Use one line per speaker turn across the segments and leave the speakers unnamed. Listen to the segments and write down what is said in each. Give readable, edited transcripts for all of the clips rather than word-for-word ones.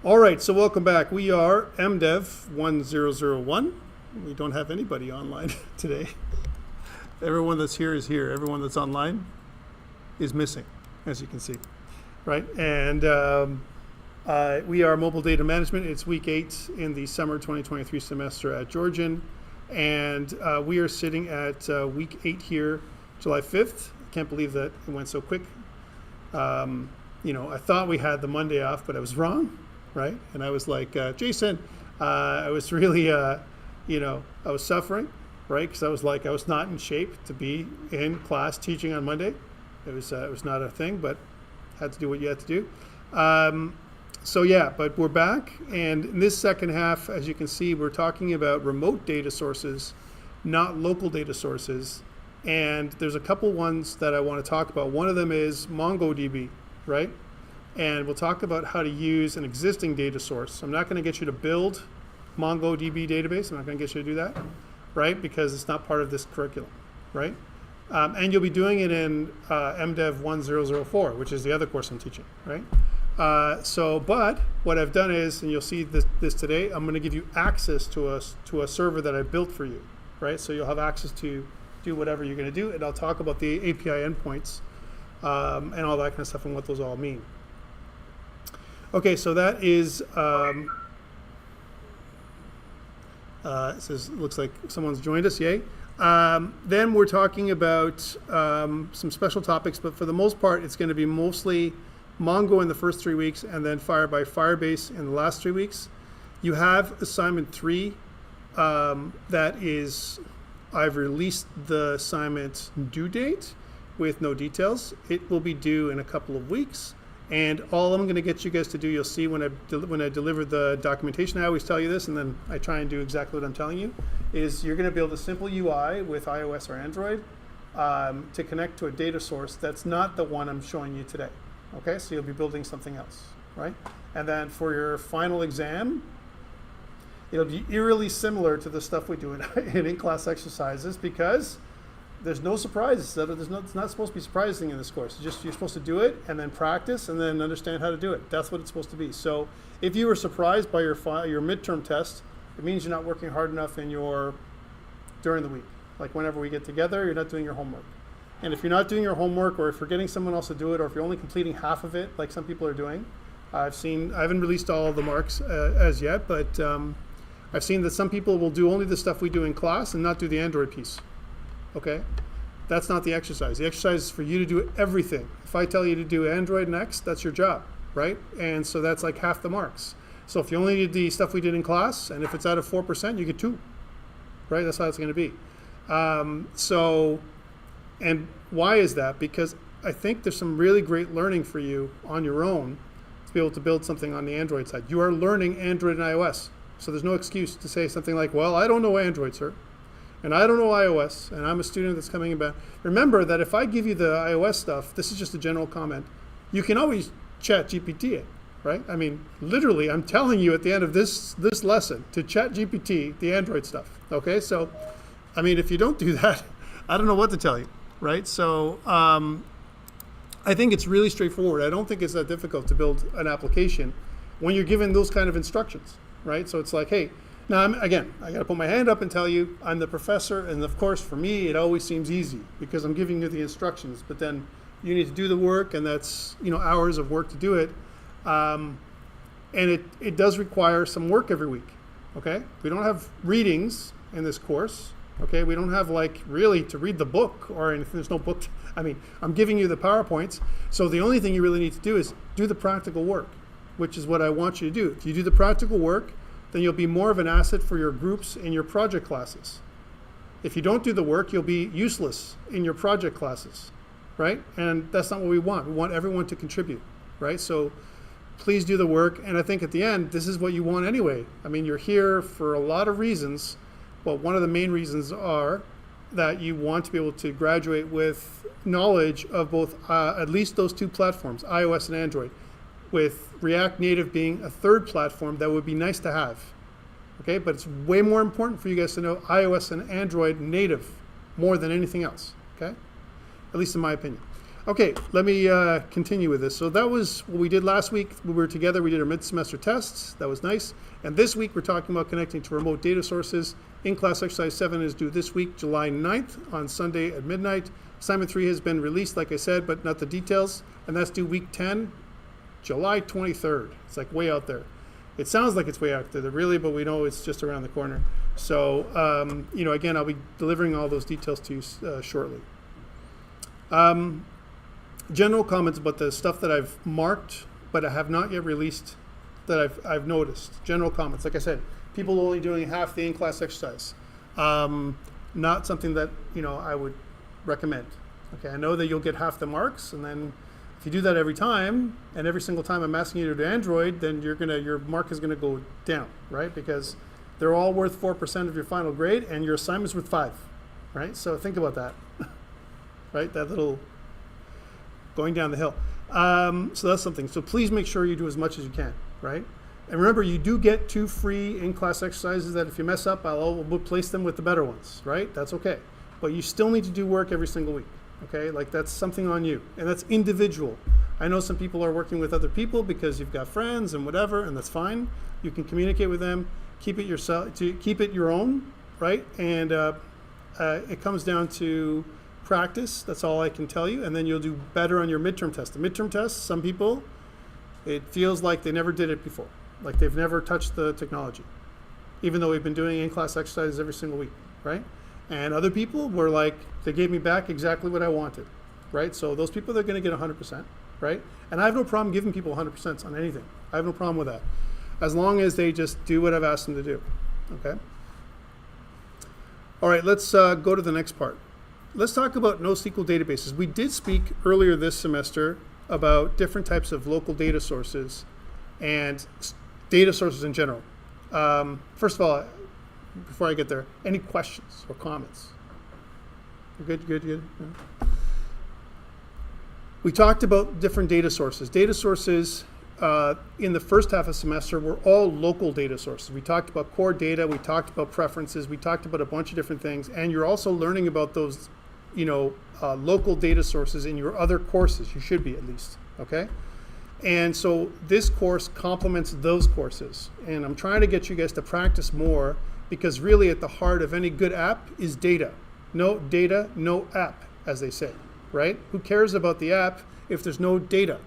All right, so welcome back. We are MDEV1001. We don't have anybody online today. Everyone that's here is here. Everyone that's online is missing, as you can see, right? And we are Mobile Data Management. It's week 8 in the summer 2023 semester at Georgian. And we are sitting at week 8 here, July 5th. I can't believe that it went so quick. I thought we had the Monday off, but I was wrong. Right? And I was like, Jason, I was really, I was suffering, right? Because I was not in shape to be in class teaching on Monday. It was not a thing, but had to do what you had to do. But we're back. And in this second half, as you can see, we're talking about remote data sources, not local data sources. And there's a couple ones that I want to talk about. One of them is MongoDB, right? And we'll talk about how to use an existing data source. I'm not going to get you to build MongoDB database. I'm not going to get you to do that, right? Because it's not part of this curriculum, right? And you'll be doing it in MDEV1004, which is the other course I'm teaching, right? But what I've done is, and you'll see this today, I'm going to give you access to a server that I built for you, right? So you'll have access to do whatever you're going to do, and I'll talk about the API endpoints and all that kind of stuff and what those all mean. Okay, so that is, it says, looks like someone's joined us, yay. Then we're talking about some special topics, but for the most part, it's going to be mostly Mongo in the first 3 weeks and then Firebase in the last 3 weeks. You have assignment 3 that is, I've released the assignment due date with no details. It will be due in a couple of weeks. And all I'm going to get you guys to do, you'll see when I deliver the documentation, I always tell you this, and then I try and do exactly what I'm telling you, is you're going to build a simple UI with iOS or Android to connect to a data source that's not the one I'm showing you today. Okay, so you'll be building something else, right? And then for your final exam, it'll be eerily similar to the stuff we do in in-class exercises because there's no surprises. It's not supposed to be surprising in this course. You're supposed to do it and then practice and then understand how to do it. That's what it's supposed to be. So if you were surprised by your midterm test, it means you're not working hard enough during the week. Like whenever we get together, you're not doing your homework. And if you're not doing your homework, or if you're getting someone else to do it, or if you're only completing half of it, like some people are doing, I haven't released all of the marks as yet, but I've seen that some people will do only the stuff we do in class and not do the Android piece. Okay, that's not the exercise. The exercise is for you to do everything. If I tell you to do Android next, that's your job, right? And so that's like half the marks. So if you only did the stuff we did in class, and if it's out of 4%, you get 2, right? That's how it's going to be. And why is that? Because I think there's some really great learning for you on your own to be able to build something on the Android side. You are learning Android and iOS. So there's no excuse to say something like, well, I don't know Android, sir. And I don't know iOS, and I'm a student that's coming about. Remember that if I give you the iOS stuff, this is just a general comment, you can always chat GPT it, right? I mean, literally, I'm telling you at the end of this lesson to chat GPT the Android stuff, okay? So, I mean, if you don't do that, I don't know what to tell you, right? So I think it's really straightforward. I don't think it's that difficult to build an application when you're given those kind of instructions, right? So it's like, hey, now, I got to put my hand up and tell you I'm the professor, and of course, for me, it always seems easy because I'm giving you the instructions, but then you need to do the work, and that's hours of work to do it, and it does require some work every week, okay? We don't have readings in this course, okay? We don't have really to read the book or anything. There's no book. I'm giving you the PowerPoints, so the only thing you really need to do is do the practical work, which is what I want you to do. If you do the practical work, then you'll be more of an asset for your groups in your project classes. If you don't do the work, you'll be useless in your project classes, right? And that's not what we want. We want everyone to contribute, right? So please do the work. And I think at the end, this is what you want anyway. I mean, you're here for a lot of reasons, but one of the main reasons are that you want to be able to graduate with knowledge of both, at least those 2 platforms, iOS and Android, with React Native being a 3rd platform that would be nice to have, okay? But it's way more important for you guys to know iOS and Android native more than anything else, okay? At least in my opinion. Okay, let me continue with this. So that was what we did last week. When we were together, we did our mid-semester tests. That was nice. And this week, we're talking about connecting to remote data sources. In-class exercise 7 is due this week, July 9th, on Sunday at midnight. Assignment 3 has been released, like I said, but not the details. And that's due week 10, July 23rd. It's like way out there. It sounds like it's way out there, really, but we know it's just around the corner. So, again, I'll be delivering all those details to you shortly. General comments about the stuff that I've marked, but I have not yet released, that I've noticed. General comments, like I said, people only doing half the in-class exercise. Not something that I would recommend. Okay, I know that you'll get half the marks, and then if you do that every time, and every single time I'm asking you to do Android, then your mark is gonna go down, right? Because they're all worth 4% of your final grade, and your assignment's worth 5, right? So think about that, right? That little going down the hill. So that's something. So please make sure you do as much as you can, right? And remember, you do get 2 free in-class exercises that if you mess up, I'll replace them with the better ones, right? That's okay. But you still need to do work every single week, okay? Like that's something on you, and that's individual. I know some people are working with other people because you've got friends and whatever, and that's fine. You can communicate with them, keep it your own, right? And it comes down to practice. That's all I can tell you, and then you'll do better on your midterm test. The midterm test, some people, it feels like they never did it before, like they've never touched the technology, even though we've been doing in-class exercises every single week, right? And other people were like, they gave me back exactly what I wanted, right? So those people, they're going to get 100%, right? And I have no problem giving people 100% on anything. I have no problem with that, as long as they just do what I've asked them to do, okay? All right, let's go to the next part. Let's talk about NoSQL databases. We did speak earlier this semester about different types of local data sources and data sources in general. First of all, before I get there, any questions or comments? Good. Yeah. We talked about different data sources. Data sources in the first half of the semester were all local data sources. We talked about core data, we talked about preferences, we talked about a bunch of different things, and you're also learning about those local data sources in your other courses. You should be, at least, okay? And so this course complements those courses. And I'm trying to get you guys to practice more, because really at the heart of any good app is data. No data, no app, as they say, right? Who cares about the app if there's no data,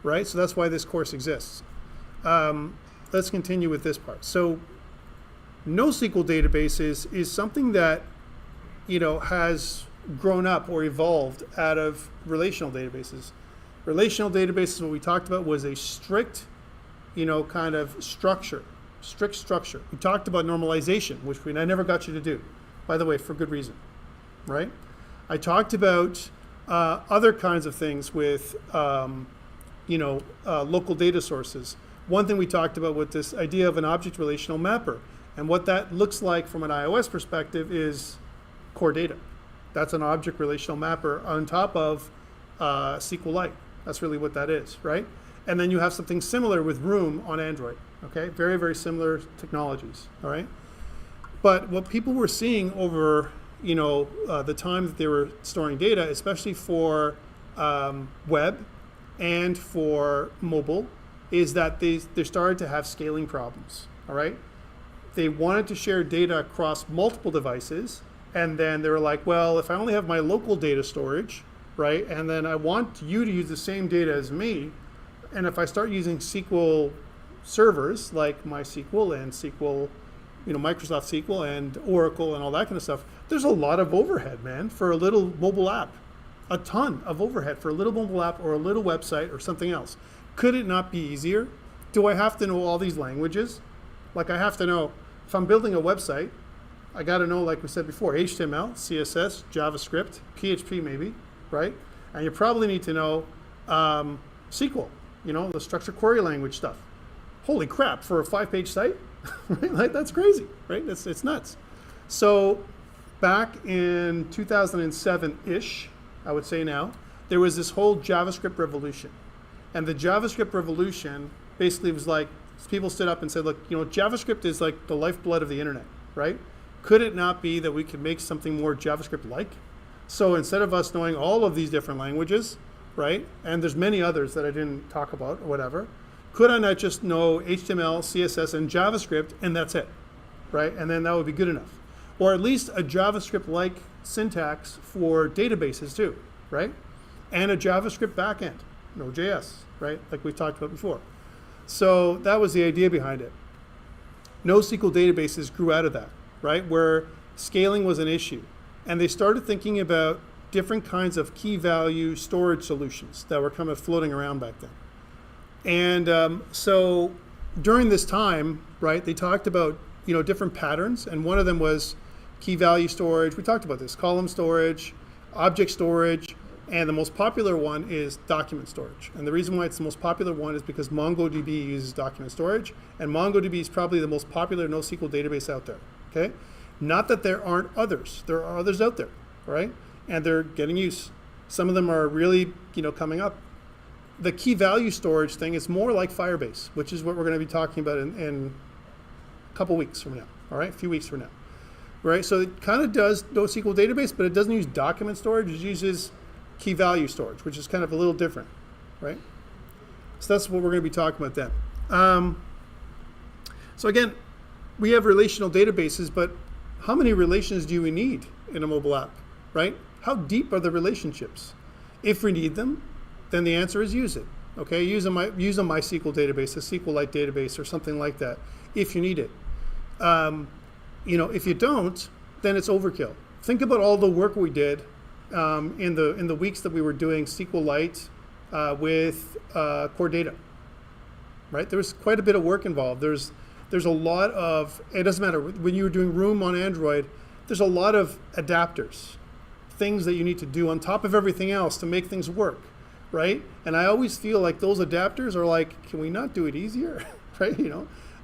right? So that's why this course exists. Let's continue with this part. So NoSQL databases is something that, has grown up or evolved out of relational databases. Relational databases, what we talked about, was a strict, kind of strict structure. We talked about normalization, which I never got you to do, by the way, for good reason, right? I talked about other kinds of things with, local data sources. One thing we talked about with this idea of an object relational mapper, and what that looks like from an iOS perspective is core data. That's an object relational mapper on top of SQLite. That's really what that is, right? And then you have something similar with Room on Android, okay? Very, very similar technologies, all right? But what people were seeing over, the time that they were storing data, especially for web and for mobile, is that they started to have scaling problems, all right? They wanted to share data across multiple devices, and then they were like, well, if I only have my local data storage, right, and then I want you to use the same data as me, and if I start using SQL servers like MySQL and SQL, Microsoft SQL and Oracle and all that kind of stuff, there's a lot of overhead, man, for a little mobile app. A ton of overhead for a little mobile app or a little website or something else. Could it not be easier? Do I have to know all these languages? Like I have to know, if I'm building a website, I got to know, like we said before, HTML, CSS, JavaScript, PHP maybe, right? And you probably need to know SQL, the structured query language stuff. Holy crap, for a 5-page site? Right? Like, that's crazy, right? It's nuts. So back in 2007-ish, I would say now, there was this whole JavaScript revolution. And the JavaScript revolution basically was like, people stood up and said, look, JavaScript is like the lifeblood of the internet, right? Could it not be that we could make something more JavaScript-like? So instead of us knowing all of these different languages, right? And there's many others that I didn't talk about or whatever. Could I not just know HTML, CSS, and JavaScript, and that's it, right? And then that would be good enough. Or at least a JavaScript-like syntax for databases too, right? And a JavaScript backend, Node.js, right? Like we talked about before. So that was the idea behind it. NoSQL databases grew out of that, right? Where scaling was an issue. And they started thinking about different kinds of key value storage solutions that were kind of floating around back then. And so during this time, right, they talked about, different patterns. And one of them was key value storage. We talked about this, column storage, object storage, and the most popular one is document storage. And the reason why it's the most popular one is because MongoDB uses document storage, and MongoDB is probably the most popular NoSQL database out there, okay? Not that there aren't others. There are others out there, right? And they're getting use. Some of them are really, coming up. The key value storage thing is more like Firebase, which is what we're going to be talking about in a couple weeks from now, all right? A few weeks from now, right? So it kind of does NoSQL database, but it doesn't use document storage. It uses key value storage, which is kind of a little different, right? So that's what we're going to be talking about then. So again, we have relational databases, but how many relations do we need in a mobile app, right? How deep are the relationships? If we need them, then the answer is use it, okay? Use a MySQL database, a SQLite database, or something like that, if you need it. If you don't, then it's overkill. Think about all the work we did in the weeks that we were doing SQLite with core data, right? There was quite a bit of work involved. There's a lot of, it doesn't matter, when you were doing Room on Android, there's a lot of adapters, things that you need to do on top of everything else to make things work, right? And I always feel like those adapters are like, can we not do it easier, right?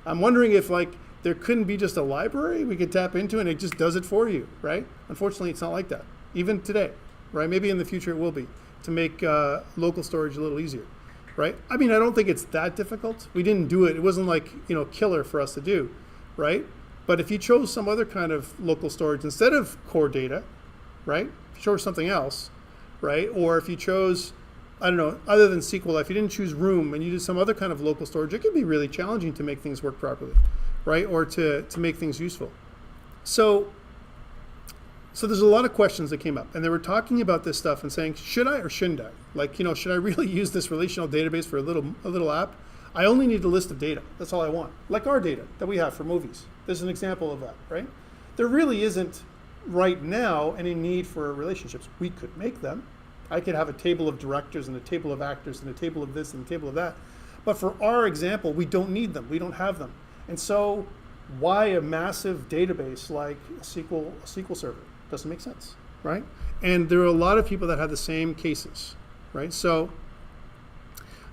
I'm wondering if there couldn't be just a library we could tap into and it just does it for you, right? Unfortunately, it's not like that. Even today, right? Maybe in the future it will be, to make local storage a little easier, right? I mean, I don't think it's that difficult. We didn't do it. It wasn't killer for us to do, right? But if you chose some other kind of local storage instead of core data, right? If you chose something else, right? Or if you chose, I don't know, other than SQL, if you didn't choose Room and you did some other kind of local storage, it could be really challenging to make things work properly, right? Or to make things useful. So there's a lot of questions that came up, and they were talking about this stuff and saying, should I or shouldn't I? Should I really use this relational database for a little app? I only need a list of data. That's all I want. Like our data that we have for movies. There's an example of that, right? There really isn't right now any need for relationships. We could make them. I could have a table of directors and a table of actors and a table of this and a table of that. But for our example, we don't need them. We don't have them. And so why a massive database like a SQL server? Doesn't make sense, right? And there are a lot of people that have the same cases, right? So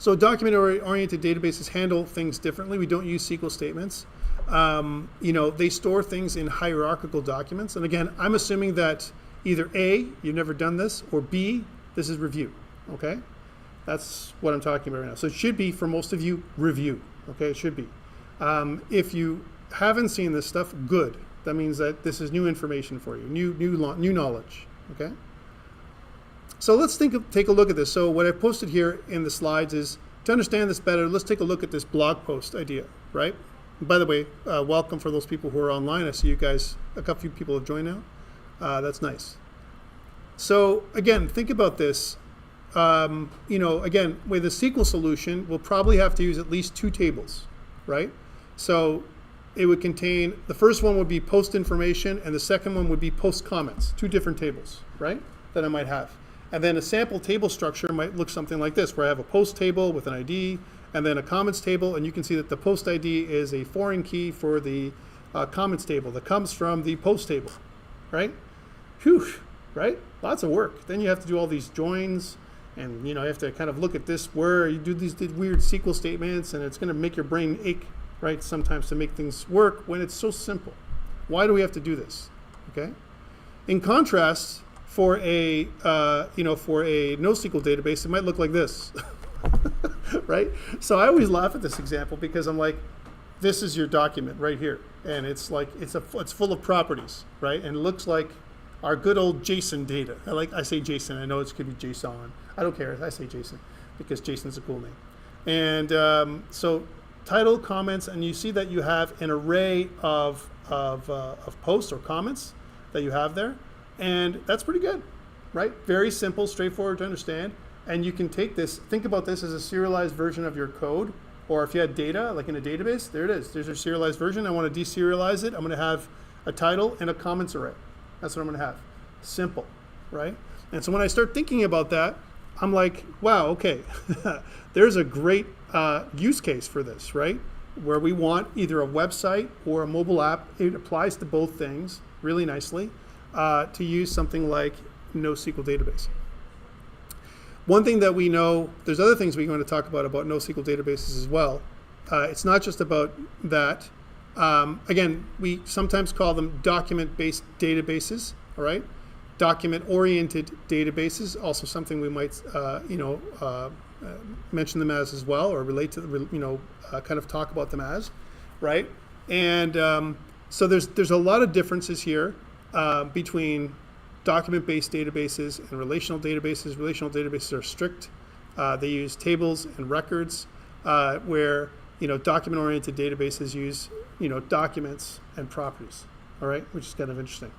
document-oriented databases handle things differently. We don't use SQL statements. They store things in hierarchical documents. And again, I'm assuming that either A, you've never done this, or B, this is review, okay? That's what I'm talking about right now. So it should be, for most of you, review, okay? It should be. If you haven't seen this stuff, good. That means that this is new information for you, new knowledge, okay? So let's take a look at this. So what I posted here in the slides is, to understand this better, let's take a look at this blog post idea, right? And by the way, welcome for those people who are online. I see you guys, a few people have joined now. That's nice. So again, think about this. Again, with a SQL solution, we'll probably have to use at least 2 tables, right? So it would contain, the first one would be post information, and the second one would be post comments, 2 different tables, right, that I might have. And then a sample table structure might look something like this, where I have a post table with an ID, and then a comments table, and you can see that the post ID is a foreign key for the comments table that comes from the post table, right? Whew, right? Lots of work. Then you have to do all these joins, and you have to kind of look at this where you do these weird SQL statements, and it's going to make your brain ache, right, sometimes to make things work when it's so simple. Why do we have to do this? Okay. In contrast, for a NoSQL database, it might look like this, right? So I always laugh at this example because I'm like, this is your document right here, and it's like it's full of properties, right? And it looks like our good old JSON data. I say JSON. I know it could be JSON. I don't care. I say JSON because JSON's a cool name. And so title, comments, and you see that you have an array of posts or comments that you have there, and that's pretty good, right? Very simple, straightforward to understand. And you can take this, think about this as a serialized version of your code, or if you had data, like in a database, there it is. There's your serialized version. I want to deserialize it. I'm going to have a title and a comments array. That's what I'm going to have. Simple, right? And so when I start thinking about that, I'm like, wow, okay, there's a great use case for this, right? Where we want either a website or a mobile app. It applies to both things really nicely to use something like NoSQL database. One thing that we know, there's other things we're going to talk about NoSQL databases as well. It's not just about that. Again, we sometimes call them document-based databases, all right? Document-oriented databases, also something we might, mention them as well, or relate to, kind of talk about them as, right? And so there's a lot of differences here between document-based databases and relational databases. Relational databases are strict. They use tables and records, where document-oriented databases use documents and properties. All right, which is kind of interesting.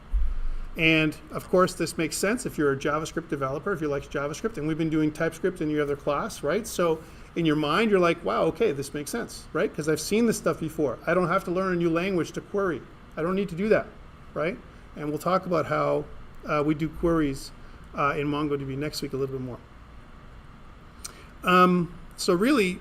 And of course, this makes sense if you're a JavaScript developer, if you like JavaScript, and we've been doing TypeScript in your other class, right? So in your mind, you're like, wow, okay, this makes sense, right? Because I've seen this stuff before. I don't have to learn a new language to query. I don't need to do that, right? And we'll talk about how we do queries in MongoDB next week a little bit more. So really,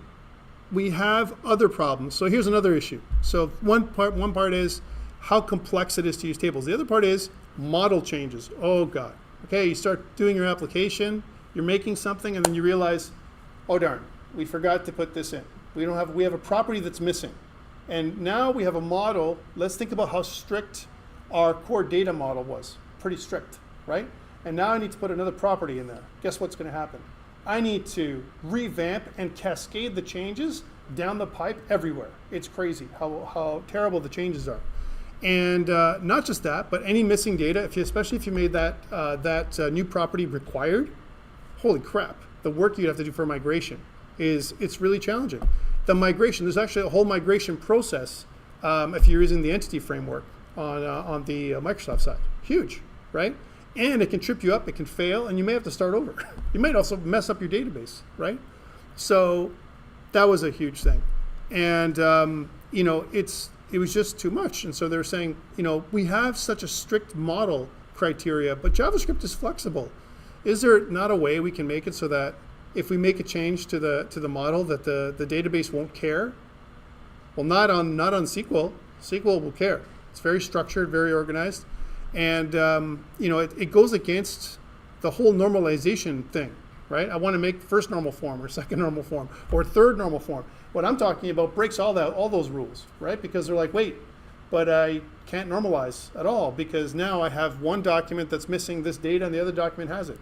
we have other problems. So here's another issue. So one part is how complex it is to use tables. The other part is model changes. Oh God. Okay, you start doing your application, you're making something, and then you realize, oh darn, we forgot to put this in. We have a property that's missing. And now we have a model. Let's think about how strict our core data model was. Pretty strict, right? And now I need to put another property in there. Guess what's going to happen? I need to revamp and cascade the changes down the pipe everywhere. It's crazy how terrible the changes are. And not just that, but any missing data, especially if you made that new property required, holy crap, the work you have to do for migration it's really challenging. The migration, there's actually a whole migration process if you're using the entity framework on the Microsoft side. Huge, right? And it can trip you up, it can fail, and you may have to start over. You might also mess up your database, right? So that was a huge thing. And it was just too much. And so they're saying, we have such a strict model criteria, but JavaScript is flexible. Is there not a way we can make it so that if we make a change to the model that the database won't care? Well, not on SQL. SQL will care. It's very structured, very organized. And it goes against the whole normalization thing, right? I want to make first normal form or second normal form or third normal form. What I'm talking about breaks all those rules, right? Because they're like, wait, but I can't normalize at all because now I have one document that's missing this data and the other document has it,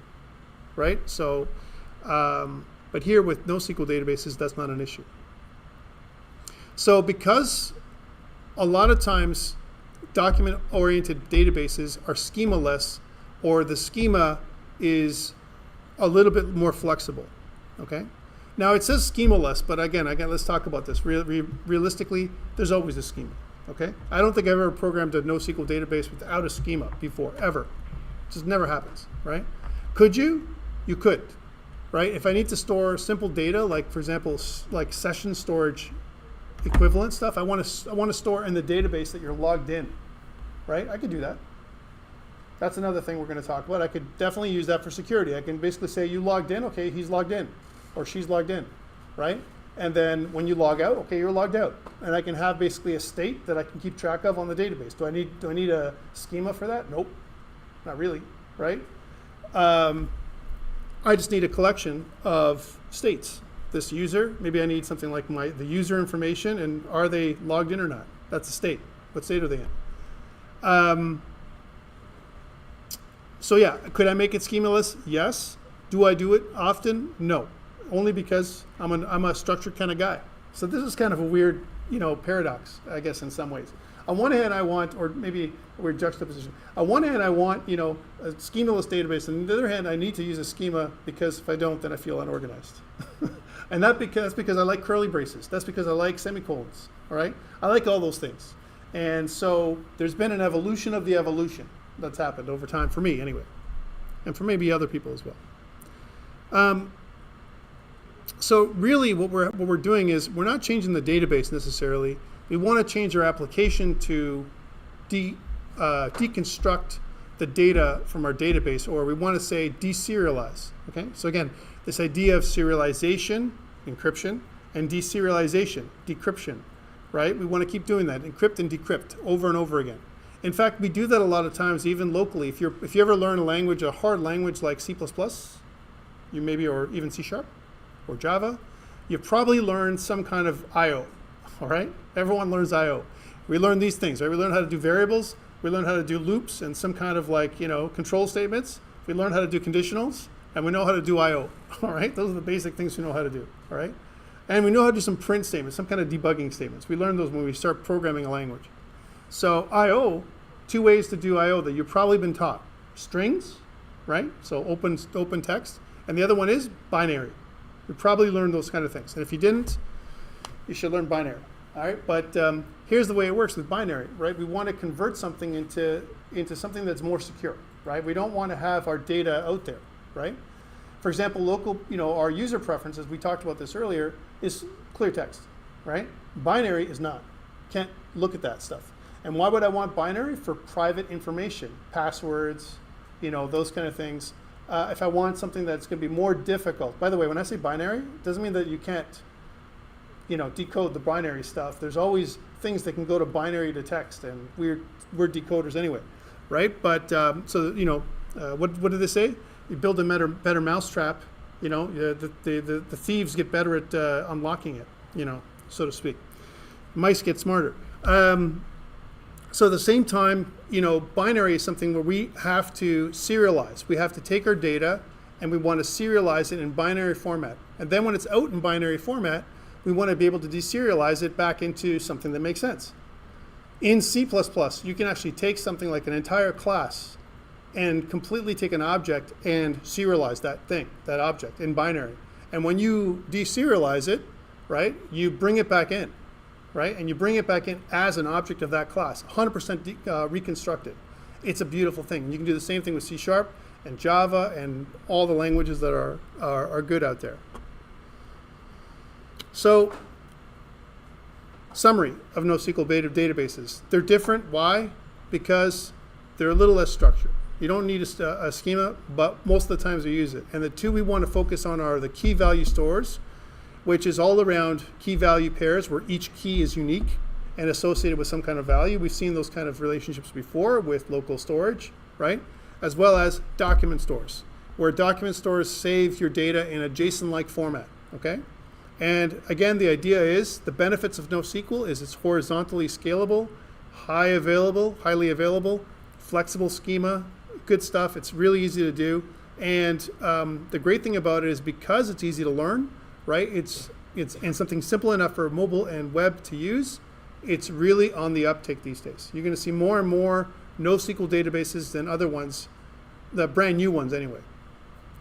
right? So, but here with NoSQL databases, that's not an issue. So because a lot of times document-oriented databases are schema-less, or the schema is a little bit more flexible, okay? Now it says schema-less, but again, let's talk about this. Realistically, there's always a schema, okay? I don't think I've ever programmed a NoSQL database without a schema before, ever. It just never happens, right? Could you? You could, right? If I need to store simple data, like for example, like session storage equivalent stuff, I want to store in the database that you're logged in, right? I could do that. That's another thing we're going to talk about. I could definitely use that for security. I can basically say you logged in, okay, he's logged in, or she's logged in, right? And then when you log out, okay, you're logged out, and I can have basically a state that I can keep track of on the database. Do I need a schema for that? Nope, not really, right? I just need a collection of states. This user, maybe I need something like the user information and are they logged in or not? That's a state. What state are they in? So yeah, could I make it schemaless? Yes. Do I do it often? No. Only because I'm a structured kind of guy. So this is kind of a weird, paradox, I guess, in some ways. On one hand, I want, or maybe we're juxtaposition. On one hand, I want, a schemaless database, and on the other hand, I need to use a schema because if I don't, then I feel unorganized. And that's because I like curly braces. That's because I like semicolons, all right? I like all those things. And so there's been an evolution of the evolution that's happened over time, for me anyway, and for maybe other people as well. So really what we're doing is we're not changing the database necessarily. We want to change our application to deconstruct the data from our database, or we want to say deserialize. Okay? So again, this idea of serialization, encryption, and deserialization, decryption, right? We want to keep doing that, encrypt and decrypt over and over again. In fact, we do that a lot of times, even locally. If you ever learn a language, a hard language like C++, you maybe, or even C# or Java, you've probably learned some kind of I/O. All right, everyone learns I/O. We learn these things, right? We learn how to do variables. We learn how to do loops and some kind of control statements. We learn how to do conditionals, and we know how to do I/O. All right, those are the basic things we know how to do. All right, and we know how to do some print statements, some kind of debugging statements. We learn those when we start programming a language. So I/O, two ways to do I/O that you've probably been taught: strings, right? So open text, and the other one is binary. You probably learned those kind of things, and if you didn't, you should learn binary. All right, but here's the way it works with binary, right? We want to convert something into something that's more secure, right? We don't want to have our data out there, right? For example, local, our user preferences, we talked about this earlier, is clear text, right? Binary is not. Can't look at that stuff. And why would I want binary? For private information, passwords, those kind of things. If I want something that's going to be more difficult. By the way, when I say binary, it doesn't mean that you can't, decode the binary stuff. There's always things that can go to binary to text, and we're decoders anyway, right? But what did they say? You build a better mousetrap. The thieves get better at unlocking it, so to speak. Mice get smarter. So at the same time, binary is something where we have to serialize. We have to take our data and we want to serialize it in binary format. And then when it's out in binary format, we want to be able to deserialize it back into something that makes sense. In C++, you can actually take something like an entire class and completely take an object and serialize that object in binary. And when you deserialize it, right, you bring it back in. Right? And you bring it back in as an object of that class, 100% reconstructed. It's a beautiful thing. You can do the same thing with C# and Java and all the languages that are good out there. So, summary of NoSQL databases. They're different. Why? Because they're a little less structured. You don't need a schema, but most of the times we use it. And the two we want to focus on are the key value stores, which is all around key value pairs where each key is unique and associated with some kind of value. We've seen those kind of relationships before with local storage, right? As well as document stores, where document stores save your data in a JSON-like format, okay? And again, the idea is the benefits of NoSQL is it's horizontally scalable, highly available, flexible schema, good stuff. It's really easy to do. And the great thing about it is because it's easy to learn, right? It's something simple enough for mobile and web to use. It's really on the uptake these days. You're going to see more and more NoSQL databases than other ones, the brand new ones anyway.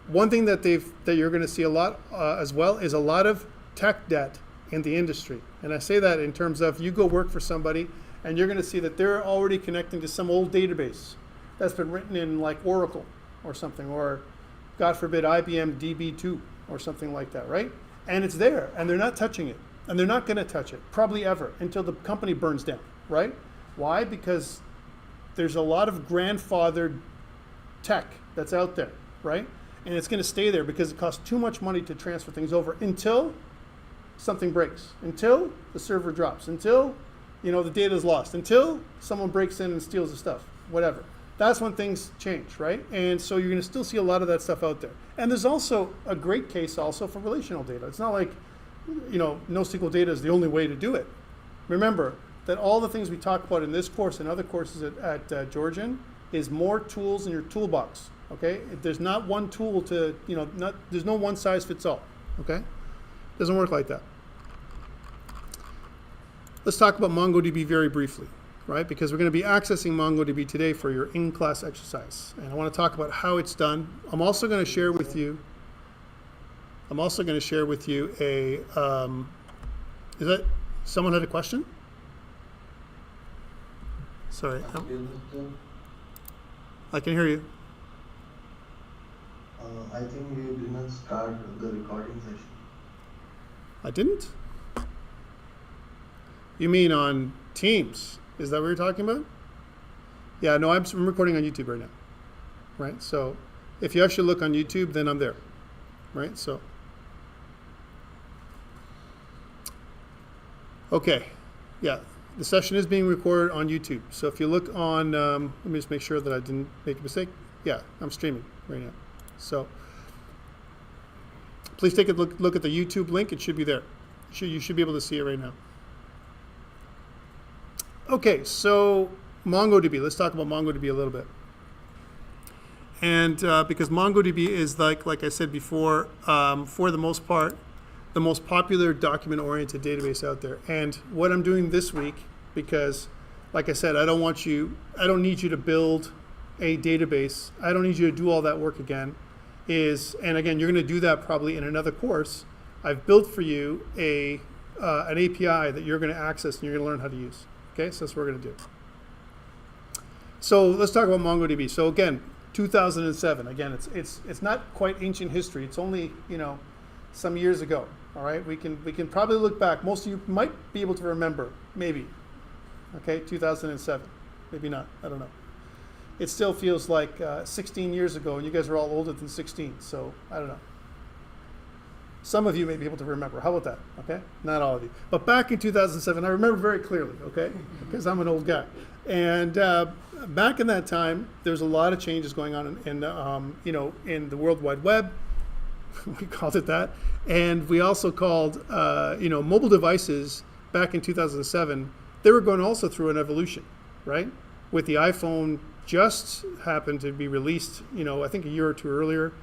One thing that you're going to see a lot as well is a lot of tech debt in the industry. And I say that in terms of you go work for somebody and you're going to see that they're already connecting to some old database that's been written in like Oracle or something, or God forbid IBM DB2 or something like that, right? And it's there, and they're not touching it. And they're not going to touch it, probably ever, until the company burns down, right? Why? Because there's a lot of grandfathered tech that's out there, right? And it's going to stay there because it costs too much money to transfer things over until something breaks, until the server drops, until the data is lost, until someone breaks in and steals the stuff, whatever. That's when things change, right? And so you're going to still see a lot of that stuff out there. And there's also a great case also for relational data. It's not like, NoSQL data is the only way to do it. Remember that all the things we talk about in this course and other courses at Georgian is more tools in your toolbox, okay? There's not one tool to, there's no one size fits all, okay? Doesn't work like that. Let's talk about MongoDB very briefly. right? Because we're going to be accessing MongoDB today for your in-class exercise. And I want to talk about how it's done. I'm also going to share with you a, is that, someone had a question? Sorry. I can hear you.
I think you did not start the recording session.
I didn't? You mean on Teams? Is that what you're talking about? Yeah, no, I'm recording on YouTube right now. Right, so if you actually look on YouTube, then I'm there. Right, so. Okay, yeah, the session is being recorded on YouTube. So if you look on, let me just make sure that I didn't make a mistake. Yeah, I'm streaming right now. So please take a look at the YouTube link. It should be there. You should be able to see it right now. Okay, so MongoDB. Let's talk about MongoDB a little bit. And because MongoDB is, like I said before, for the most part, the most popular document-oriented database out there. And what I'm doing this week, because, like I said, I don't need you to build a database. I don't need you to do all that work again. And again, you're going to do that probably in another course. I've built for you an API that you're going to access and you're going to learn how to use. Okay, so that's what we're going to do. So let's talk about MongoDB. So again, 2007. Again, it's not quite ancient history. It's only some years ago. All right, we can probably look back. Most of you might be able to remember, maybe. Okay, 2007, maybe not. I don't know. It still feels like 16 years ago, and you guys are all older than 16. So I don't know. Some of you may be able to remember. How about that? Okay, not all of you. But back in 2007, I remember very clearly. Okay, because I'm an old guy. And back in that time, there's a lot of changes going on in the World Wide Web. We called it that. And we also called, mobile devices back in 2007, they were going also through an evolution, right? With the iPhone just happened to be released, I think a year or two earlier.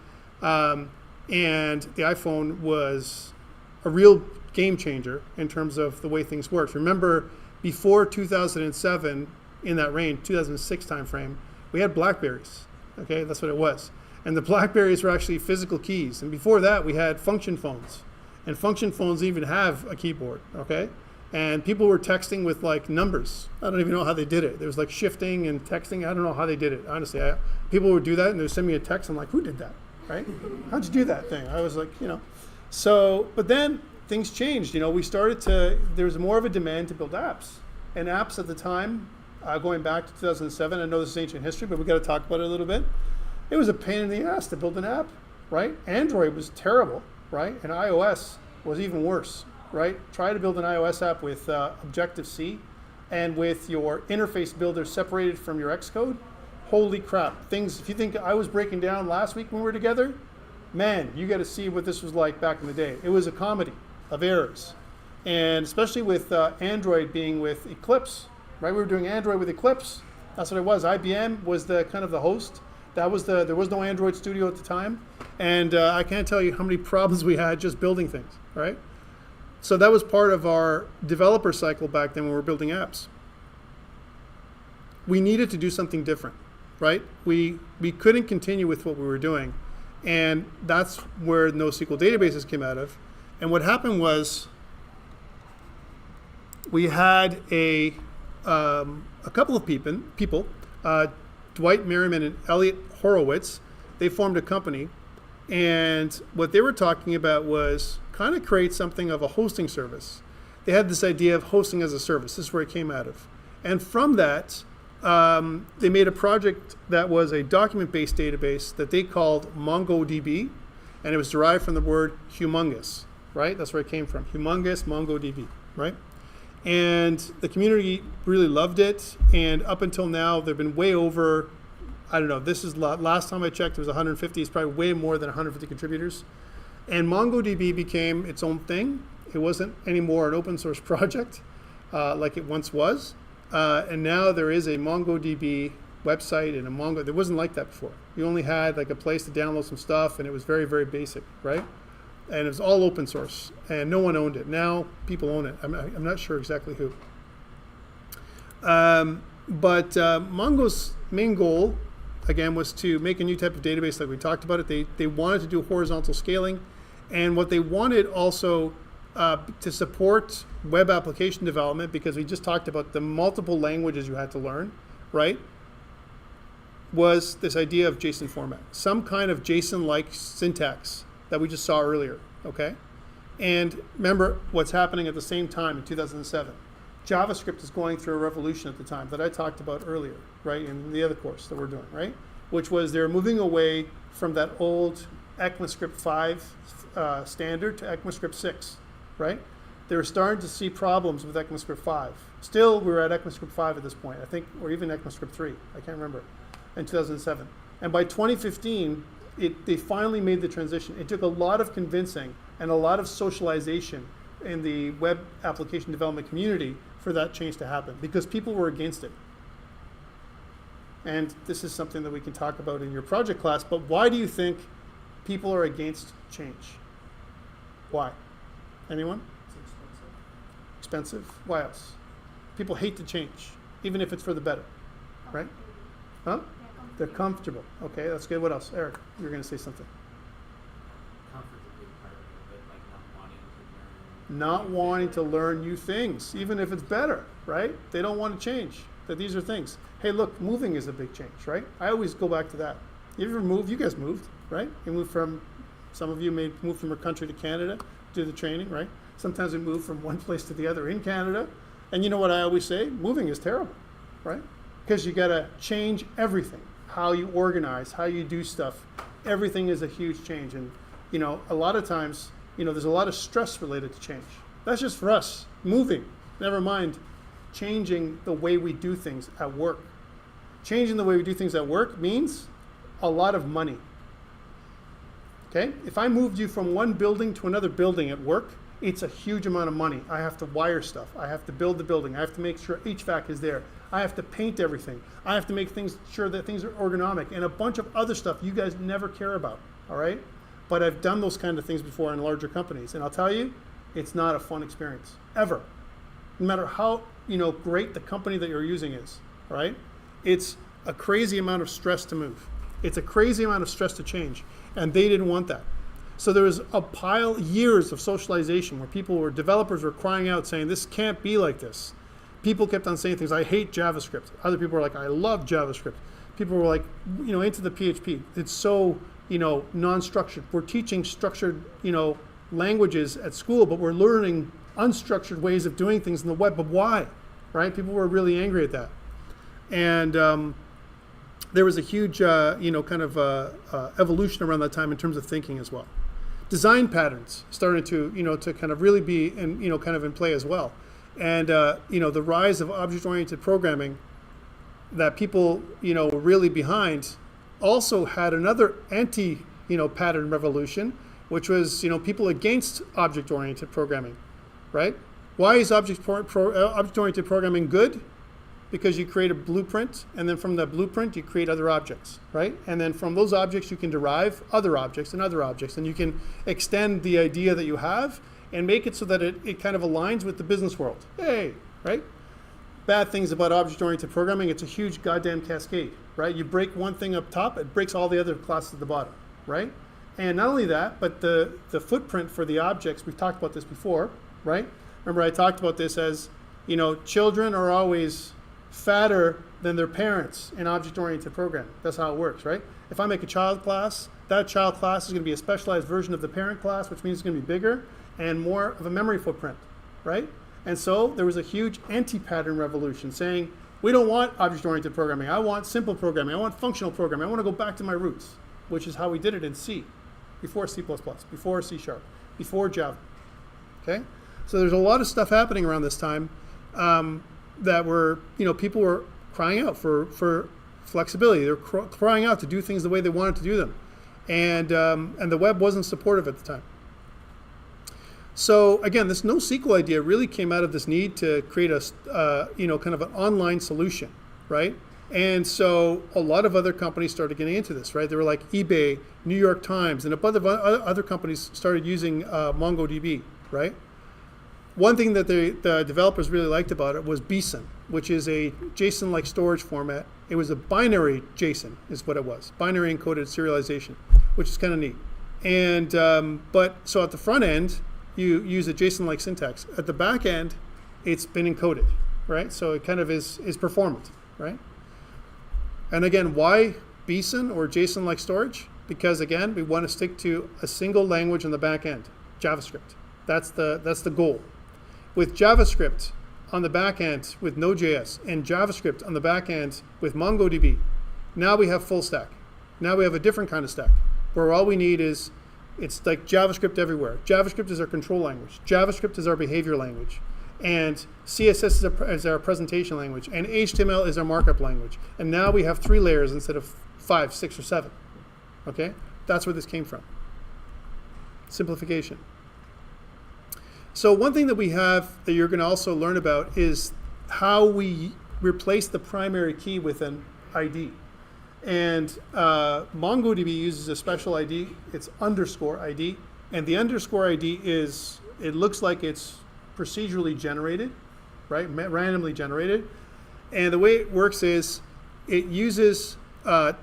And the iPhone was a real game changer in terms of the way things worked. Remember, before 2007, in that range, 2006 timeframe, we had BlackBerries. Okay, that's what it was. And the BlackBerries were actually physical keys. And before that, we had function phones. And function phones even have a keyboard, okay? And people were texting with like numbers. I don't even know how they did it. There was like shifting and texting. I don't know how they did it, honestly. People would do that and they would send me a text. I'm like, who did that, right? How'd you do that thing? I was like, So, but then things changed. We started there was more of a demand to build apps. And apps at the time, going back to 2007, I know this is ancient history, but we got to talk about it a little bit. It was a pain in the ass to build an app, right? Android was terrible, right? And iOS was even worse, right? Try to build an iOS app with Objective-C and with your interface builder separated from your Xcode. Holy crap. If you think I was breaking down last week when we were together, man, you got to see what this was like back in the day. It was a comedy of errors. And especially with Android being with Eclipse, right? We were doing Android with Eclipse. That's what it was. IBM was the kind of the host. There was no Android Studio at the time. And I can't tell you how many problems we had just building things, right? So that was part of our developer cycle back then when we were building apps. We needed to do something different, right? We couldn't continue with what we were doing. And that's where NoSQL databases came out of. And what happened was we had a couple of people, Dwight Merriman and Elliot Horowitz. They formed a company, and what they were talking about was kind of create something of a hosting service. They had this idea of hosting as a service. This is where it came out of. And from that, they made a project that was a document-based database that they called MongoDB, and it was derived from the word humongous, right? That's where it came from, humongous, MongoDB, right? And the community really loved it, and up until now, they've been way over, I don't know, this is last time I checked, it was 150, it's probably way more than 150 contributors. And MongoDB became its own thing. It wasn't anymore an open source project like it once was. And now there is a MongoDB website and a Mongo. There wasn't like that before. You only had like a place to download some stuff, and it was very, very basic, right? And it was all open source, and no one owned it. Now people own it. I'm not sure exactly who. But Mongo's main goal, again, was to make a new type of database like we talked about it. They wanted to do horizontal scaling. And what they wanted also to support web application development, because we just talked about the multiple languages you had to learn, right? Was this idea of JSON format, some kind of JSON-like syntax that we just saw earlier, okay? And remember what's happening at the same time in 2007. JavaScript is going through a revolution at the time that I talked about earlier, right, in the other course that we're doing, right? Which was they're moving away from that old ECMAScript 5 standard to ECMAScript 6, right? They were starting to see problems with ECMAScript 5. Still, we were at ECMAScript 5 at this point, I think, or even ECMAScript 3, I can't remember, in 2007. And by 2015, they finally made the transition. It took a lot of convincing and a lot of socialization in the web application development community for that change to happen, because people were against it. And this is something that we can talk about in your project class, but why do you think people are against change? Why? Anyone?
It's expensive.
Expensive? Why else? People hate to change, even if it's for the better, right? Huh? They're comfortable. Okay, that's good. What else? Eric, you were going to say something.
Comfort's a big part of it, but like
Not wanting to learn new things, even if it's better, right? They don't want to change. That these are things. Hey, look, moving is a big change, right? I always go back to that. You ever moved? You guys moved, right? You moved from, some of you may move from a country to Canada, do the training, right? Sometimes we move from one place to the other in Canada. And you know what I always say? Moving is terrible, right? Because you got to change everything. How you organize, how you do stuff. Everything is a huge change. And, you know, a lot of times, you know, there's a lot of stress related to change. That's just for us, moving. Never mind changing the way we do things at work. Changing the way we do things at work means a lot of money. Okay? If I moved you from one building to another building at work, it's a huge amount of money. I have to wire stuff. I have to build the building. I have to make sure HVAC is there. I have to paint everything. I have to make sure that things are ergonomic and a bunch of other stuff you guys never care about, all right? But I've done those kind of things before in larger companies, and I'll tell you, it's not a fun experience, ever. No matter how, you know, great the company that you're using is, all right? It's a crazy amount of stress to move. It's a crazy amount of stress to change, and they didn't want that. So there was years of socialization where developers were crying out saying, this can't be like this. People kept on saying things, I hate JavaScript. Other people were like, I love JavaScript. People were like, you know, into the PHP. It's so, you know, non-structured. We're teaching structured, you know, languages at school, but we're learning unstructured ways of doing things in the web. But why, right? People were really angry at that. And there was a huge, you know, kind of evolution around that time in terms of thinking as well. Design patterns started to, you know, to kind of really be, in, you know, kind of in play as well. And, you know, the rise of object-oriented programming that people, you know, were really behind also had another you know, pattern revolution, which was, you know, people against object-oriented programming, right? Why is object-oriented programming good? Because you create a blueprint, and then from the blueprint, you create other objects, right? And then from those objects, you can derive other objects, and you can extend the idea that you have and make it so that it kind of aligns with the business world. Hey, right? Bad things about object-oriented programming, it's a huge goddamn cascade, right? You break one thing up top, it breaks all the other classes at the bottom, right? And not only that, but the footprint for the objects, we've talked about this before, right? Remember I talked about this as, you know, children are always fatter than their parents in object-oriented programming. That's how it works, right? If I make a child class, that child class is going to be a specialized version of the parent class, which means it's going to be bigger and more of a memory footprint, right? And so there was a huge anti-pattern revolution saying, we don't want object-oriented programming. I want simple programming. I want functional programming. I want to go back to my roots, which is how we did it in C, before C++, before C#, before Java, okay? So there's a lot of stuff happening around this time that were, you know, people were crying out for flexibility. They're crying out to do things the way they wanted to do them. And the web wasn't supportive at the time. So again, this NoSQL idea really came out of this need to create a, you know, kind of an online solution, right? And so a lot of other companies started getting into this, right? They were like eBay, New York Times, and a bunch of other companies started using MongoDB, right? one thing that the developers really liked about it was BSON, which is a JSON-like storage format. It was a binary JSON, is what it was, binary encoded serialization, which is kind of neat. And but so at the front end, you use a JSON-like syntax. At the back end, it's been encoded, right? So it kind of is performant, right? And again, why BSON or JSON-like storage? Because again, we want to stick to a single language on the back end, JavaScript. That's the goal. With JavaScript on the back end with Node.js and JavaScript on the back end with MongoDB, now we have full stack. Now we have a different kind of stack where all we need is, it's like JavaScript everywhere. JavaScript is our control language. JavaScript is our behavior language. And CSS is our presentation language. And HTML is our markup language. And now we have 3 layers instead of 5, 6, or 7. Okay? That's where this came from. Simplification. So one thing that we have that you're going to also learn about is how we replace the primary key with an ID. And MongoDB uses a special ID. It's underscore ID. And the underscore ID is, it looks like it's procedurally generated, right? Randomly generated. And the way it works is it uses 12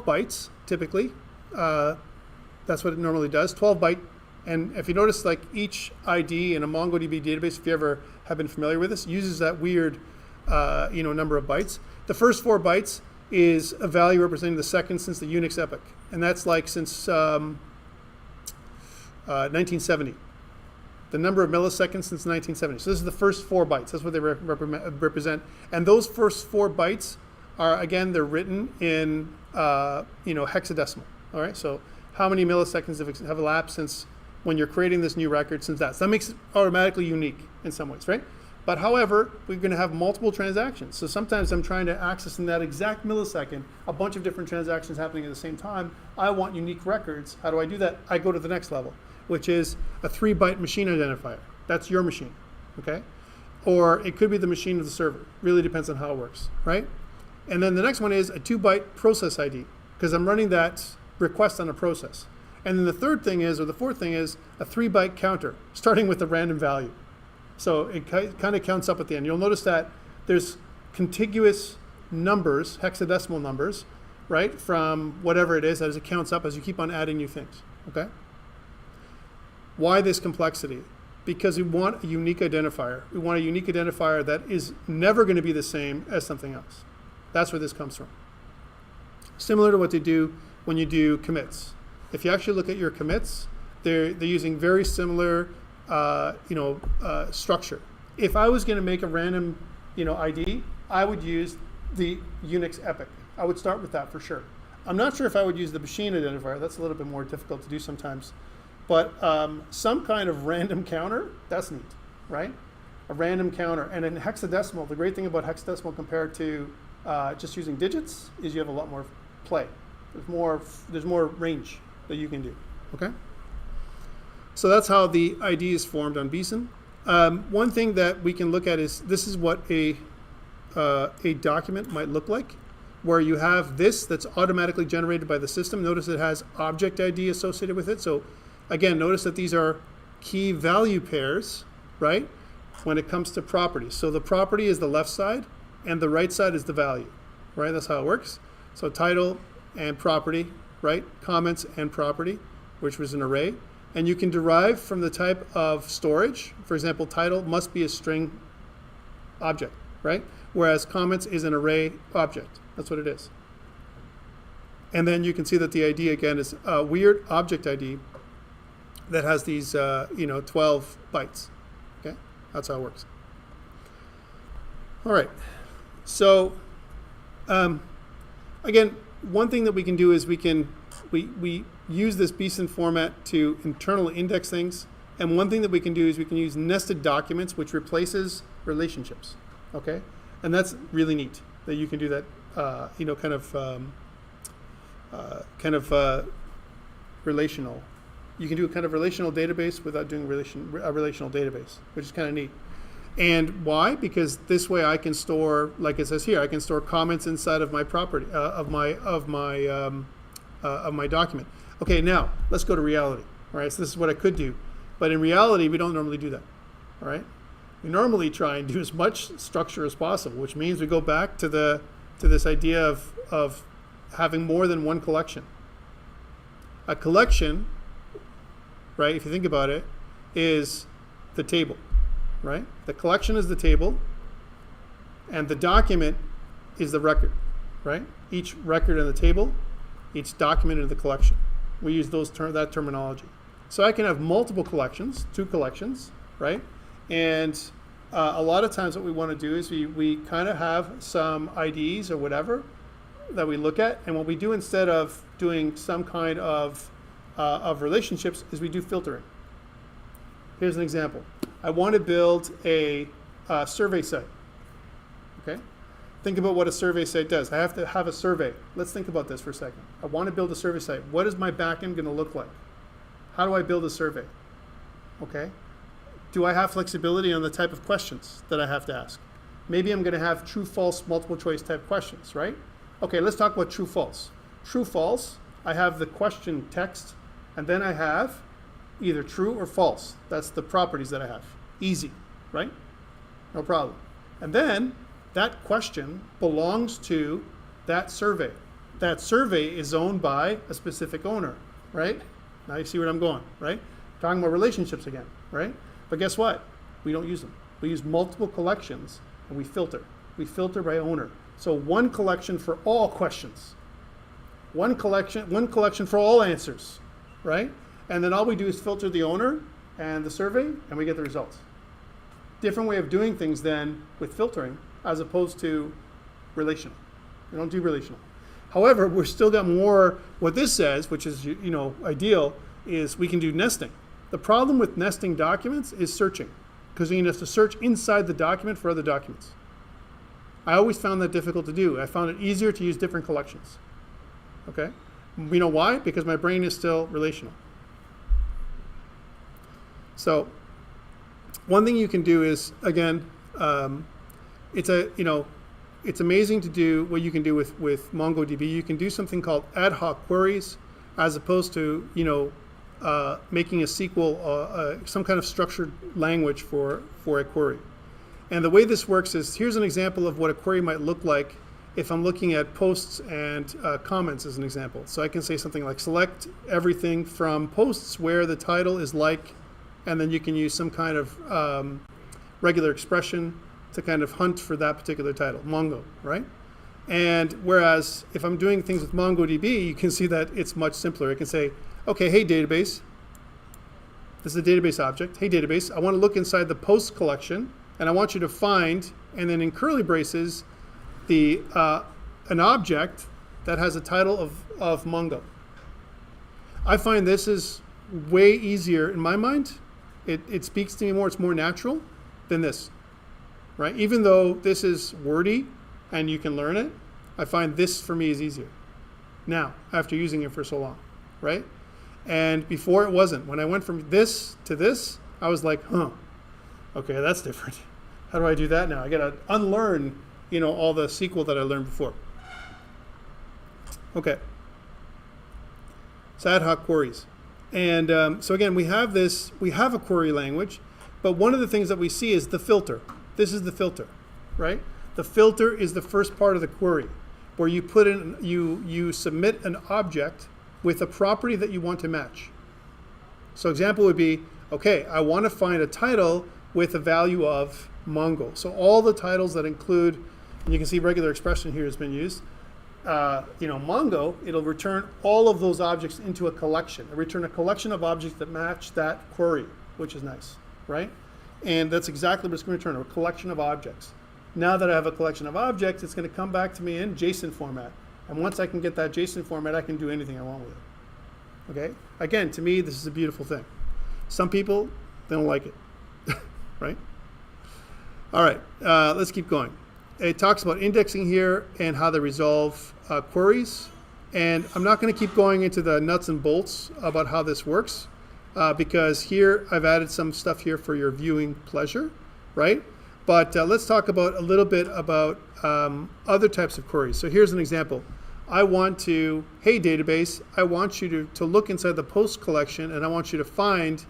bytes, typically. That's what it normally does, 12 byte. And if you notice, like each ID in a MongoDB database, if you ever have been familiar with this, uses that weird number of bytes. The first 4 bytes is a value representing the second since the Unix epoch. And that's like since 1970. The number of milliseconds since 1970. So this is the first 4 bytes. That's what they represent. And those first 4 bytes are, again, they're written in hexadecimal. All right. So how many milliseconds have elapsed since when you're creating this new record since that? So that makes it automatically unique in some ways, right? But however, we're going to have multiple transactions. So sometimes I'm trying to access in that exact millisecond a bunch of different transactions happening at the same time. I want unique records. How do I do that? I go to the next level, which is a 3-byte machine identifier. That's your machine, okay? Or it could be the machine of the server. Really depends on how it works, right? And then the next one is a 2-byte process ID, because I'm running that request on a process. And then the third thing is, or the fourth thing is, a 3-byte counter, starting with a random value. So it kind of counts up at the end. You'll notice that there's contiguous numbers, hexadecimal numbers, right, from whatever it is as it counts up as you keep on adding new things, okay? Why this complexity? Because we want a unique identifier. We want a unique identifier that is never going to be the same as something else. That's where this comes from. Similar to what they do when you do commits. If you actually look at your commits, they're using very similar structure. If I was going to make a random ID, I would use the Unix epoch. I would start with that for sure. I'm not sure if I would use the machine identifier. That's a little bit more difficult to do sometimes. But some kind of random counter, that's neat, right? A random counter. And in hexadecimal, the great thing about hexadecimal compared to just using digits is you have a lot more play. There's more range that you can do, okay? So that's how the ID is formed on BSON. One thing that we can look at is this is what a document might look like, where you have this that's automatically generated by the system. Notice it has object ID associated with it. So again, notice that these are key value pairs, right, when it comes to properties. So the property is the left side, and the right side is the value, right? That's how it works. So title and property, right? Comments and property, which was an array. And you can derive from the type of storage. For example, title must be a string object, right? Whereas comments is an array object. That's what it is. And then you can see that the ID, again, is a weird object ID that has these 12 bytes. Okay, that's how it works. All right. So again, one thing that we can do is we use this BSON format to internally index things. And one thing that we can do is we can use nested documents, which replaces relationships. Okay, and that's really neat that you can do that. Relational. You can do a kind of relational database without doing a relational database, which is kind of neat. And why? Because this way I can store, like it says here, I can store comments inside of my property of my document. Okay, now let's go to reality. All right, so this is what I could do, but in reality we don't normally do that. All right, we normally try and do as much structure as possible, which means we go back to this idea of having more than one collection. A collection, right, if you think about it, is the table, right? The collection is the table, and the document is the record, right? Each record in the table, each document in the collection. We use that terminology. So I can have multiple collections, 2 collections, right? And a lot of times what we want to do is we kind of have some IDs or whatever that we look at, and what we do instead of doing some kind of relationships is we do filtering. Here's an example. I want to build a survey site. Okay? Think about what a survey site does. I have to have a survey. Let's think about this for a second. I want to build a survey site. What is my backend going to look like? How do I build a survey? Okay? Do I have flexibility on the type of questions that I have to ask? Maybe I'm going to have true, false, multiple choice type questions, right? Okay, let's talk about true, false. True, false, I have the question text, and then I have either true or false. That's the properties that I have. Easy, right? No problem. And then that question belongs to that survey. That survey is owned by a specific owner, right? Now you see where I'm going, right? Talking about relationships again, right? But guess what? We don't use them. We use multiple collections and we filter. We filter by owner. So one collection for all questions. One collection for all answers, right? And then all we do is filter the owner and the survey and we get the results. Different way of doing things then with filtering as opposed to relational. We don't do relational. However, we've still got more. What this says, which is ideal, is we can do nesting. The problem with nesting documents is searching, because you have to search inside the document for other documents. I always found that difficult to do. I found it easier to use different collections. Okay? You know why? Because my brain is still relational. So one thing you can do is, again, it's amazing to do what you can do with MongoDB. You can do something called ad hoc queries, as opposed to making a SQL, some kind of structured language for a query. And the way this works is, here's an example of what a query might look like if I'm looking at posts and comments as an example. So I can say something like select everything from posts where the title is like, and then you can use some kind of regular expression to kind of hunt for that particular title, Mongo, right? And whereas if I'm doing things with MongoDB, you can see that it's much simpler. I can say, okay, hey database, this is a database object. Hey database, I want to look inside the post collection, and I want you to find, and then in curly braces, an object that has a title of Mongo. I find this is way easier in my mind. It speaks to me more, it's more natural than this, right? Even though this is wordy and you can learn it, I find this for me is easier now after using it for so long, right? And before it wasn't. When I went from this to this, I was like, okay, that's different. How do I do that now? I got to unlearn, all the SQL that I learned before. Okay. So ad hoc queries. And so again, we have a query language, but one of the things that we see is the filter. This is the filter, right? The filter is the first part of the query, where you put in, you submit an object with a property that you want to match. So example would be, okay, I want to find a title with a value of Mongo. So all the titles that include, and you can see regular expression here has been used, Mongo, it'll return all of those objects into a collection. It'll return a collection of objects that match that query, which is nice, right? And that's exactly what it's going to return, a collection of objects. Now that I have a collection of objects, it's going to come back to me in JSON format. And once I can get that JSON format, I can do anything I want with it. Okay? Again, to me, this is a beautiful thing. Some people, they don't like it, right? All right, let's keep going. It talks about indexing here and how they resolve queries. And I'm not going to keep going into the nuts and bolts about how this works, because here I've added some stuff here for your viewing pleasure, right? But let's talk about a little bit about other types of queries. So here's an example. I want to, hey database, I want you to look inside the post collection, and I want you to find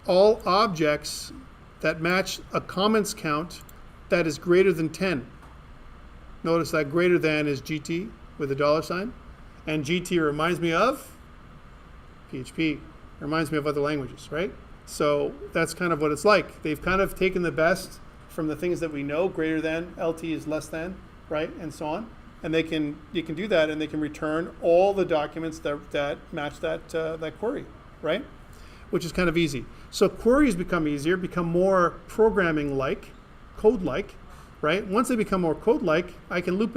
all objects that match a comments count that is greater than 10. Notice that greater than is GT with a dollar sign. And GT reminds me of PHP, reminds me of other languages, right? So that's kind of what it's like. They've kind of taken the best from the things that we know, greater than, LT is less than, right, and so on. And you can do that, and they can return all the documents that match that query, right? Which is kind of easy. So queries become easier, become more programming-like, code-like, right? Once they become more code-like, I can loop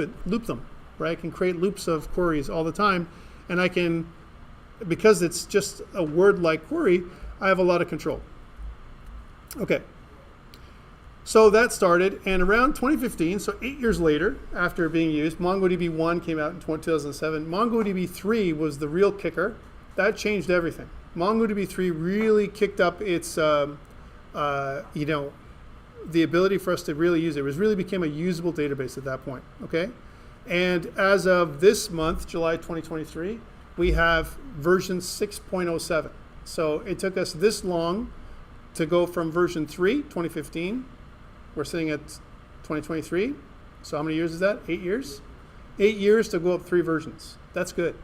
them, right? I can create loops of queries all the time, and I can, because it's just a word-like query, I have a lot of control. Okay. So that started, and around 2015, so 8 years later, after being used, MongoDB 1 came out in 2007. MongoDB 3 was the real kicker. That changed everything. MongoDB 3 really kicked up its, the ability for us to really use it. It really became a usable database at that point, okay? And as of this month, July 2023, we have version 6.07. So it took us this long to go from version 3, 2015. We're sitting at 2023. So how many years is that? 8 years? 8 years to go up 3 versions. That's good.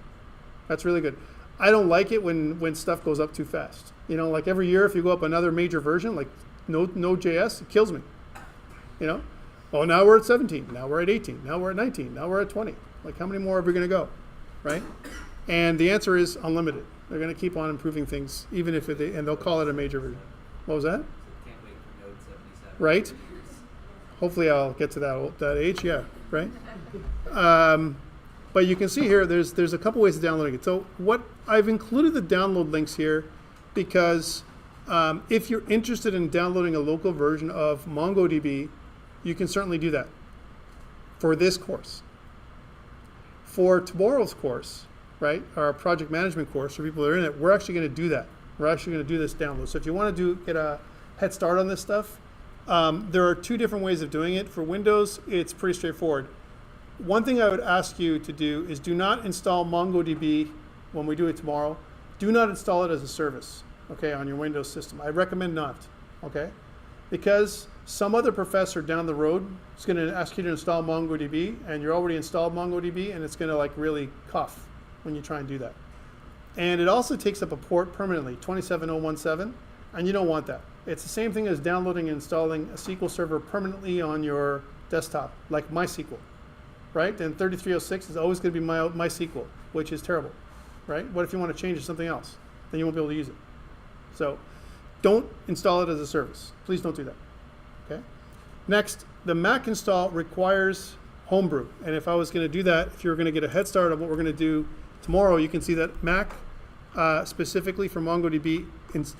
That's really good. I don't like it when stuff goes up too fast. You know, like every year if you go up another major version, like Node.js, it kills me. You know? Oh, now we're at 17. Now we're at 18. Now we're at 19. Now we're at 20. Like how many more are we going to go? Right? And the answer is unlimited. They're going to keep on improving things, even if and they'll call it a major version. What was that?
Can't wait for Node 77.
Right? Hopefully I'll get to that age. Yeah, right? But you can see here, there's a couple ways of downloading it. So what I've included the download links here because if you're interested in downloading a local version of MongoDB, you can certainly do that for this course. For tomorrow's course, right, our project management course, for people that are in it, we're actually going to do that. We're actually going to do this download. So if you want to get a head start on this stuff, there are 2 different ways of doing it. For Windows, it's pretty straightforward. One thing I would ask you to do is do not install MongoDB when we do it tomorrow. Do not install it as a service, okay, on your Windows system. I recommend not, okay? Because some other professor down the road is going to ask you to install MongoDB, and you're already installed MongoDB, and it's going to like really cough when you try and do that. And it also takes up a port permanently, 27017, and you don't want that. It's the same thing as downloading and installing a SQL server permanently on your desktop, like MySQL, right? And 3306 is always going to be MySQL, which is terrible, right? What if you want to change it to something else? Then you won't be able to use it. So don't install it as a service. Please don't do that, okay? Next, the Mac install requires Homebrew. And if I was going to do that, if you're going to get a head start on what we're going to do tomorrow, you can see that Mac, specifically for MongoDB,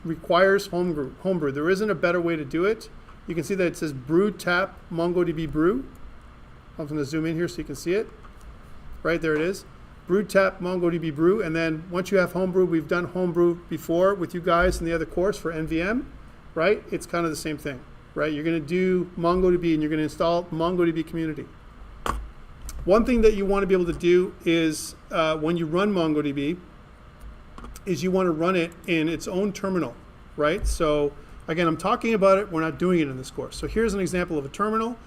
requires Homebrew. There isn't a better way to do it. You can see that it says brew tap MongoDB brew. I'm going to zoom in here so you can see it. Right there it is. Brew tap MongoDB brew. And then once you have Homebrew, we've done Homebrew before with you guys in the other course for NVM, right? It's kind of the same thing, right? You're going to do MongoDB and you're going to install MongoDB community. One thing that you want to be able to do is when you run MongoDB is you want to run it in its own terminal, right? So again, I'm talking about it. We're not doing it in this course. So here's an example of a terminal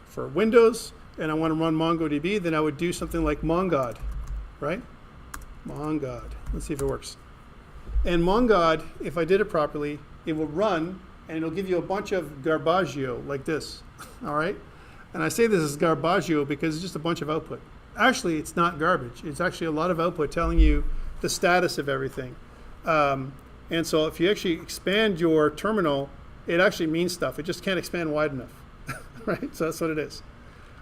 for Windows, and I want to run MongoDB. Then I would do something like mongod, right? Mongod. Let's see if it works. And mongod, if I did it properly, it will run, and it'll give you a bunch of garbaggio like this, all right? And I say this is garbaggio because it's just a bunch of output. Actually, it's not garbage. It's actually a lot of output telling you the status of everything. And so if you actually expand your terminal, it actually means stuff. It just can't expand wide enough, right? So that's what it is.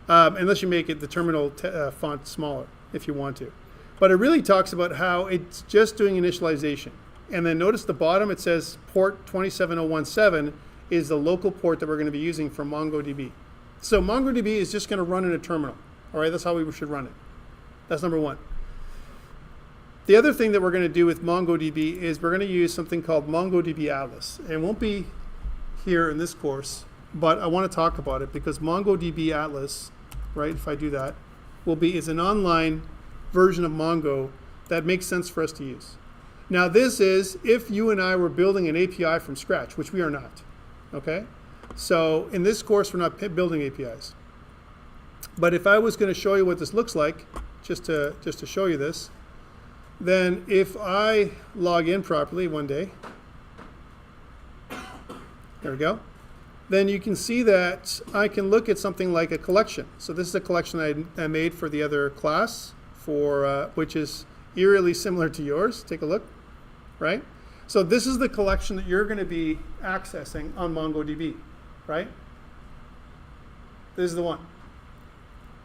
Unless you make it the terminal font smaller if you want to. But it really talks about how it's just doing initialization. And then notice the bottom, it says port 27017 is the local port that we're going to be using for MongoDB. So MongoDB is just going to run in a terminal. All right, that's how we should run it. That's number one. The other thing that we're going to do with MongoDB is we're going to use something called MongoDB Atlas. It won't be here in this course, but I want to talk about it because MongoDB Atlas, right, if I do that, is an online version of Mongo that makes sense for us to use. Now this is if you and I were building an API from scratch, which we are not. okay? So in this course, we're not building APIs. But if I was going to show you what this looks like, just to show you this, then if I log in properly one day, there we go, then you can see that I can look at something like a collection. So this is a collection I made for the other class, which is eerily similar to yours. Take a look, right? So this is the collection that you're going to be accessing on MongoDB, right? This is the one.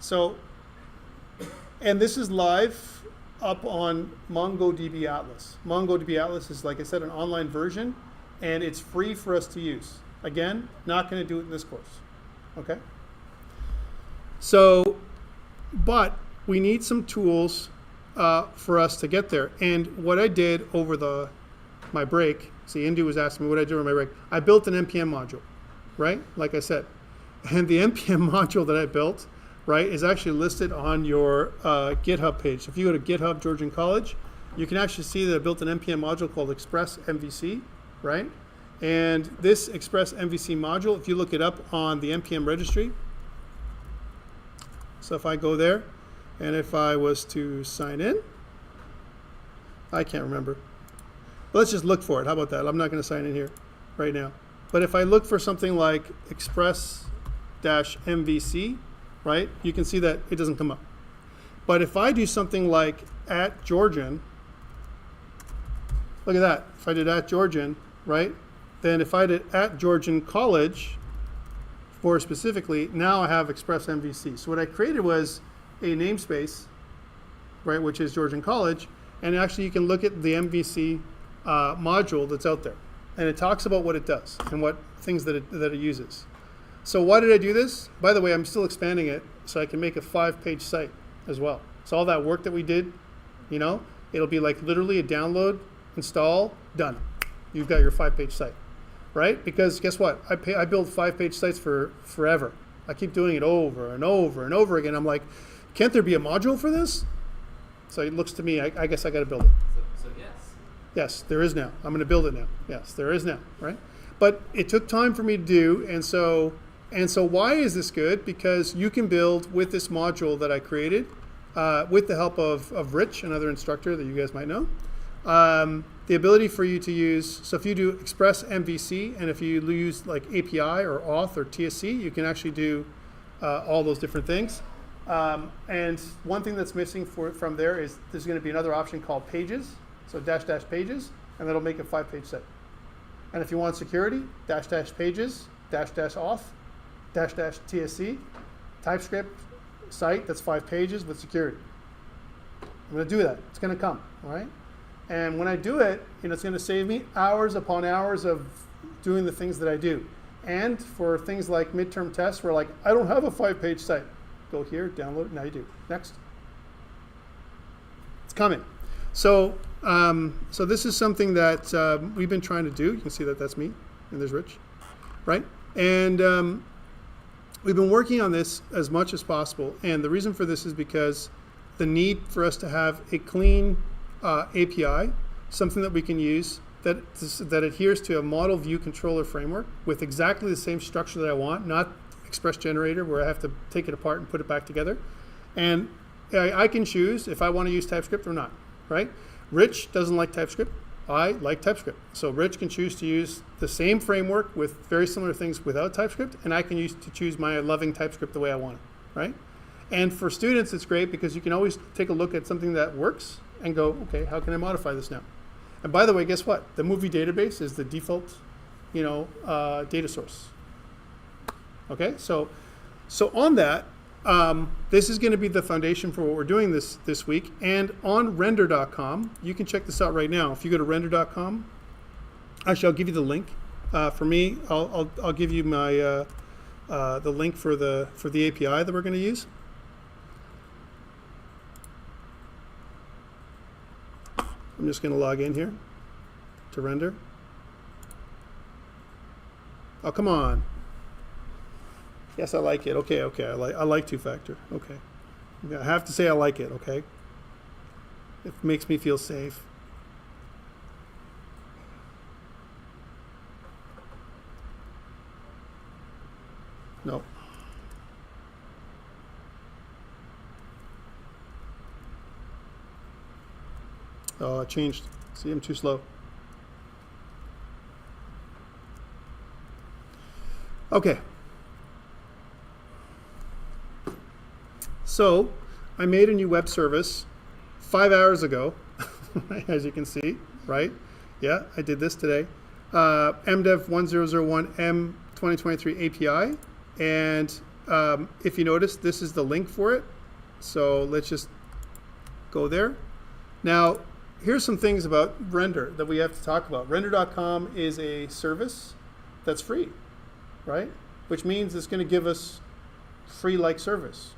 So, and this is live up on MongoDB Atlas. MongoDB Atlas is, like I said, an online version, and it's free for us to use. Again, not going to do it in this course, okay? So, but we need some tools for us to get there. And what I did over my break, see, Indu was asking me what I did over my break. I built an NPM module, right? Like I said. And the NPM module that I built, right, is actually listed on your GitHub page. So if you go to GitHub Georgian College, you can actually see that I built an NPM module called Express MVC, right? And this Express MVC module, if you look it up on the NPM registry, so if I go there, and if I was to sign in, I can't remember. But let's just look for it. How about that? I'm not going to sign in here right now. But if I look for something like Express-MVC, right, you can see that it doesn't come up. But if I do something like @Georgian, look at that. If I did @Georgian, right, then if I did @Georgian College, more specifically, now I have Express MVC. So what I created was a namespace, right, which is Georgian College, and actually you can look at the MVC module that's out there, and it talks about what it does and what things that it uses. So why did I do this? By the way, I'm still expanding it so I can make a 5-page site as well. So all that work that we did, you know, it'll be like literally a download, install, done. You've got your 5-page site, right? Because guess what? I build 5-page sites for forever. I keep doing it over and over and over again. I'm like, can't there be a module for this? So it looks to me, I guess I got to build it.
So yes.
Yes, there is now. I'm going to build it now. Yes, there is now, right? But it took time for me to do, and so why is this good? Because you can build with this module that I created, with the help of Rich, another instructor that you guys might know, the ability for you to use, so if you do Express MVC, and if you use like API or Auth or TSC, you can actually do all those different things. And one thing that's missing from there is there's going to be another option called Pages, so -- pages, and that'll make a 5-page set. And if you want security, -- pages, -- auth, -- TSC, TypeScript site that's 5 pages with security. I'm going to do that. It's going to come, all right? And when I do it, you know, it's going to save me hours upon hours of doing the things that I do. And for things like midterm tests, where like, I don't have a 5-page site. Go here, download it, now you do. Next. It's coming. So this is something that we've been trying to do. You can see that that's me, and there's Rich, right? And we've been working on this as much as possible. And the reason for this is because the need for us to have a clean API, something that we can use that adheres to a model view controller framework with exactly the same structure that I want, not Express Generator where I have to take it apart and put it back together. And I can choose if I want to use TypeScript or not, right? Rich doesn't like TypeScript. I like TypeScript. So Rich can choose to use the same framework with very similar things without TypeScript, and I can choose my loving TypeScript the way I want it, right? And for students, it's great because you can always take a look at something that works and go, okay, how can I modify this now? And by the way, guess what? The movie database is the default, data source. Okay, so on that, this is going to be the foundation for what we're doing this week. And on render.com, you can check this out right now. If you go to render.com, actually, I'll give you the link. For me, I'll give you my the link for the API that we're going to use. I'm just going to log in here to render. Oh, come on. Yes, I like it. Okay. I like two-factor. Okay. I have to say I like it, okay? It makes me feel safe. No. Oh, it changed. See, I'm too slow. Okay. So, I made a new web service 5 hours ago, as you can see, right? Yeah, I did this today. MDEV1001 M2023 API. And if you notice, this is the link for it. So let's just go there. Now, here's some things about Render that we have to talk about. Render.com is a service that's free, right? Which means it's going to give us free-like service.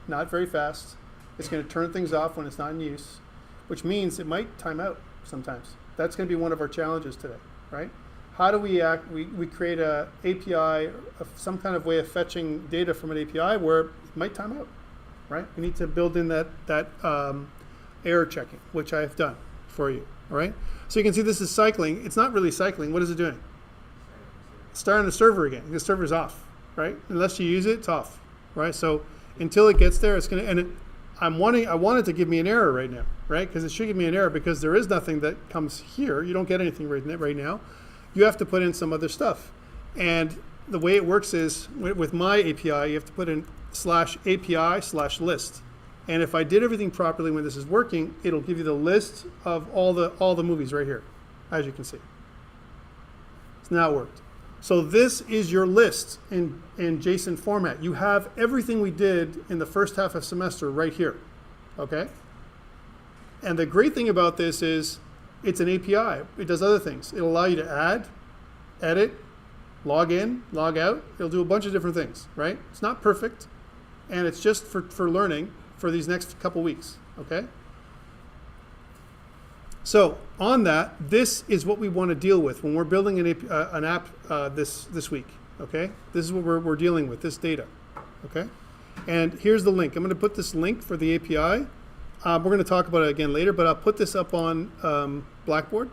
Not very fast. It's going to turn things off when it's not in use, which means it might time out sometimes. That's going to be one of our challenges today, right? How do we act? We create a API, some kind of way of fetching data from an API where it might time out, right? We need to build in that error checking, which I have done for you, all right? So you can see this is cycling. It's not really cycling. What is it doing? It's starting the server again. The server's off, right? Unless you use it, it's off, right? So until it gets there, it's going to, and I want it to give me an error right now, right? Because it should give me an error because there is nothing that comes here. You don't get anything right now. You have to put in some other stuff. And the way it works is with my API, you have to put in /API/list. And if I did everything properly when this is working, it'll give you the list of all the movies right here, as you can see. It's now worked. So this is your list in JSON format. You have everything we did in the first half of semester right here, okay? And the great thing about this is it's an API. It does other things. It'll allow you to add, edit, log in, log out. It'll do a bunch of different things, right? It's not perfect, and it's just for learning for these next couple weeks, okay? So on that, this is what we want to deal with when we're building an app this week, okay? This is what we're dealing with, this data, okay? And here's the link. I'm going to put this link for the API. We're going to talk about it again later, but I'll put this up on Blackboard.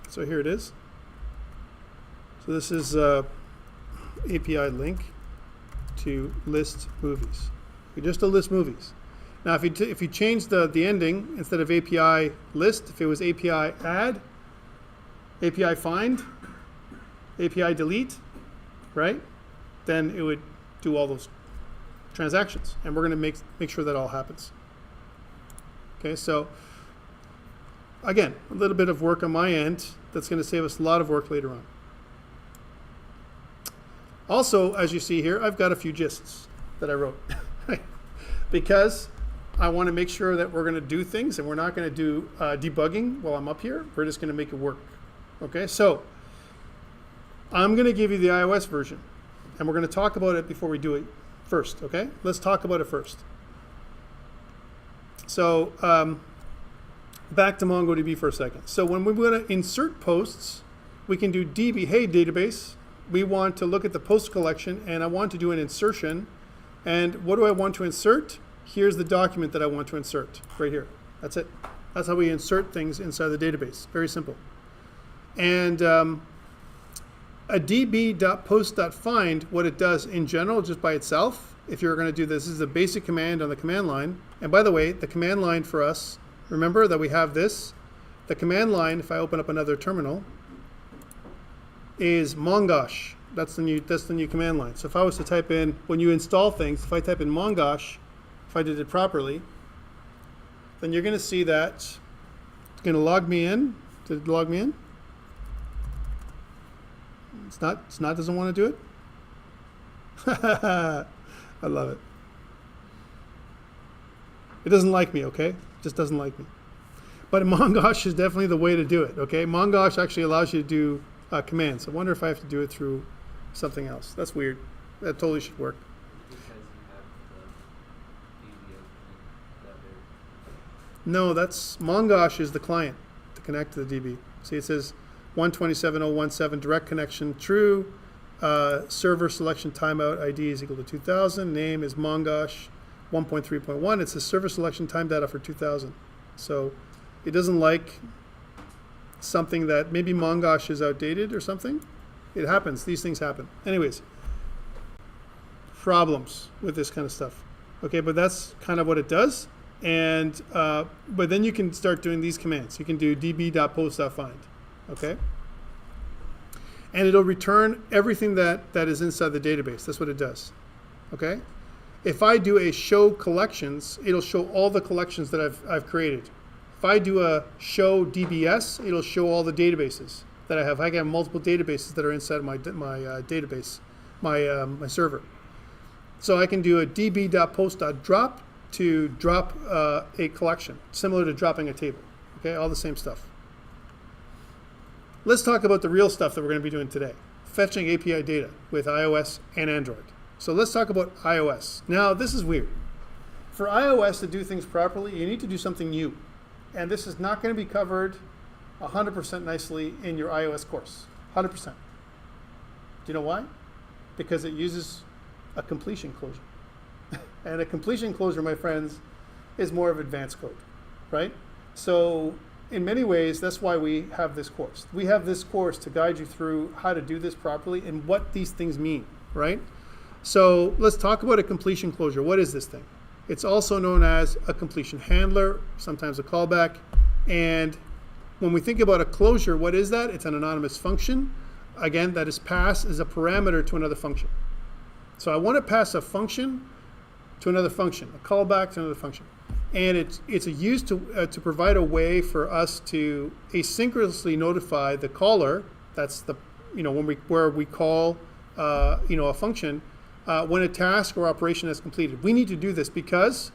So here it is. So this is API link to list movies. Just to list movies. Now, if you change the ending, instead of API list, if it was API add, API find, API delete, right? Then it would do all those transactions, and we're going to make sure that all happens. Okay, so again, a little bit of work on my end that's going to save us a lot of work later on. Also, as you see here, I've got a few gists that I wrote because I want to make sure that we're going to do things and we're not going to do debugging while I'm up here. We're just going to make it work. Okay, so I'm going to give you the iOS version, and we're going to talk about it before we do it first. Okay, let's talk about it first. So back to MongoDB for a second. So when we want to insert posts, we can do DB, hey database. We want to look at the post collection, and I want to do an insertion. And what do I want to insert? Here's the document that I want to insert right here. That's it. That's how we insert things inside the database. Very simple. And a db.post.find, what it does in general, just by itself, if you're going to do this is a basic command on the command line. And by the way, the command line for us, remember that we have this. The command line, if I open up another terminal, is mongosh. That's the new command line. So if I was to type in, when you install things, if I type in mongosh, if I did it properly, then you're going to see that it's going to log me in. Did it log me in? It's not doesn't want to do it? I love it. It doesn't like me, okay? It just doesn't like me. But mongosh is definitely the way to do it, okay? Mongosh actually allows you to do commands. I wonder if I have to do it through something else. That's weird. That totally should work.
Because you have the DB opening.
No, that's mongosh is the client to connect to the DB. See, it says 127.0.17 direct connection true. Server selection timeout ID is equal to 2000. Name is mongosh 1.3.1. It's the server selection time data for 2000. So it doesn't like something that maybe mongosh is outdated or something. It happens. These things happen. Anyways, problems with this kind of stuff. Okay, but that's kind of what it does. And but then you can start doing these commands. You can do db.post.find. Okay, and it'll return everything that is inside the database. That's what it does. Okay, if I do a show collections, it'll show all the collections that I've created. If I do a show DBS, it'll show all the databases that I have. I can have multiple databases that are inside my database, my server. So I can do a db.post.drop to drop a collection, similar to dropping a table. Okay, all the same stuff. Let's talk about the real stuff that we're going to be doing today, fetching API data with iOS and Android. So let's talk about iOS. Now, this is weird. For iOS to do things properly, you need to do something new. And this is not going to be covered 100% nicely in your iOS course. 100%. Do you know why? Because it uses a completion closure. And a completion closure, my friends, is more of advanced code, right? So in many ways, that's why we have this course. We have this course to guide you through how to do this properly and what these things mean, right? So let's talk about a completion closure. What is this thing? It's also known as a completion handler, sometimes a callback. And when we think about a closure, what is that? It's an anonymous function, again, that is passed as a parameter to another function. So I want to pass a function to another function, a callback to another function. And it's used to provide a way for us to asynchronously notify the caller, that's the, where we call, a function, when a task or operation is completed. We need to do this because,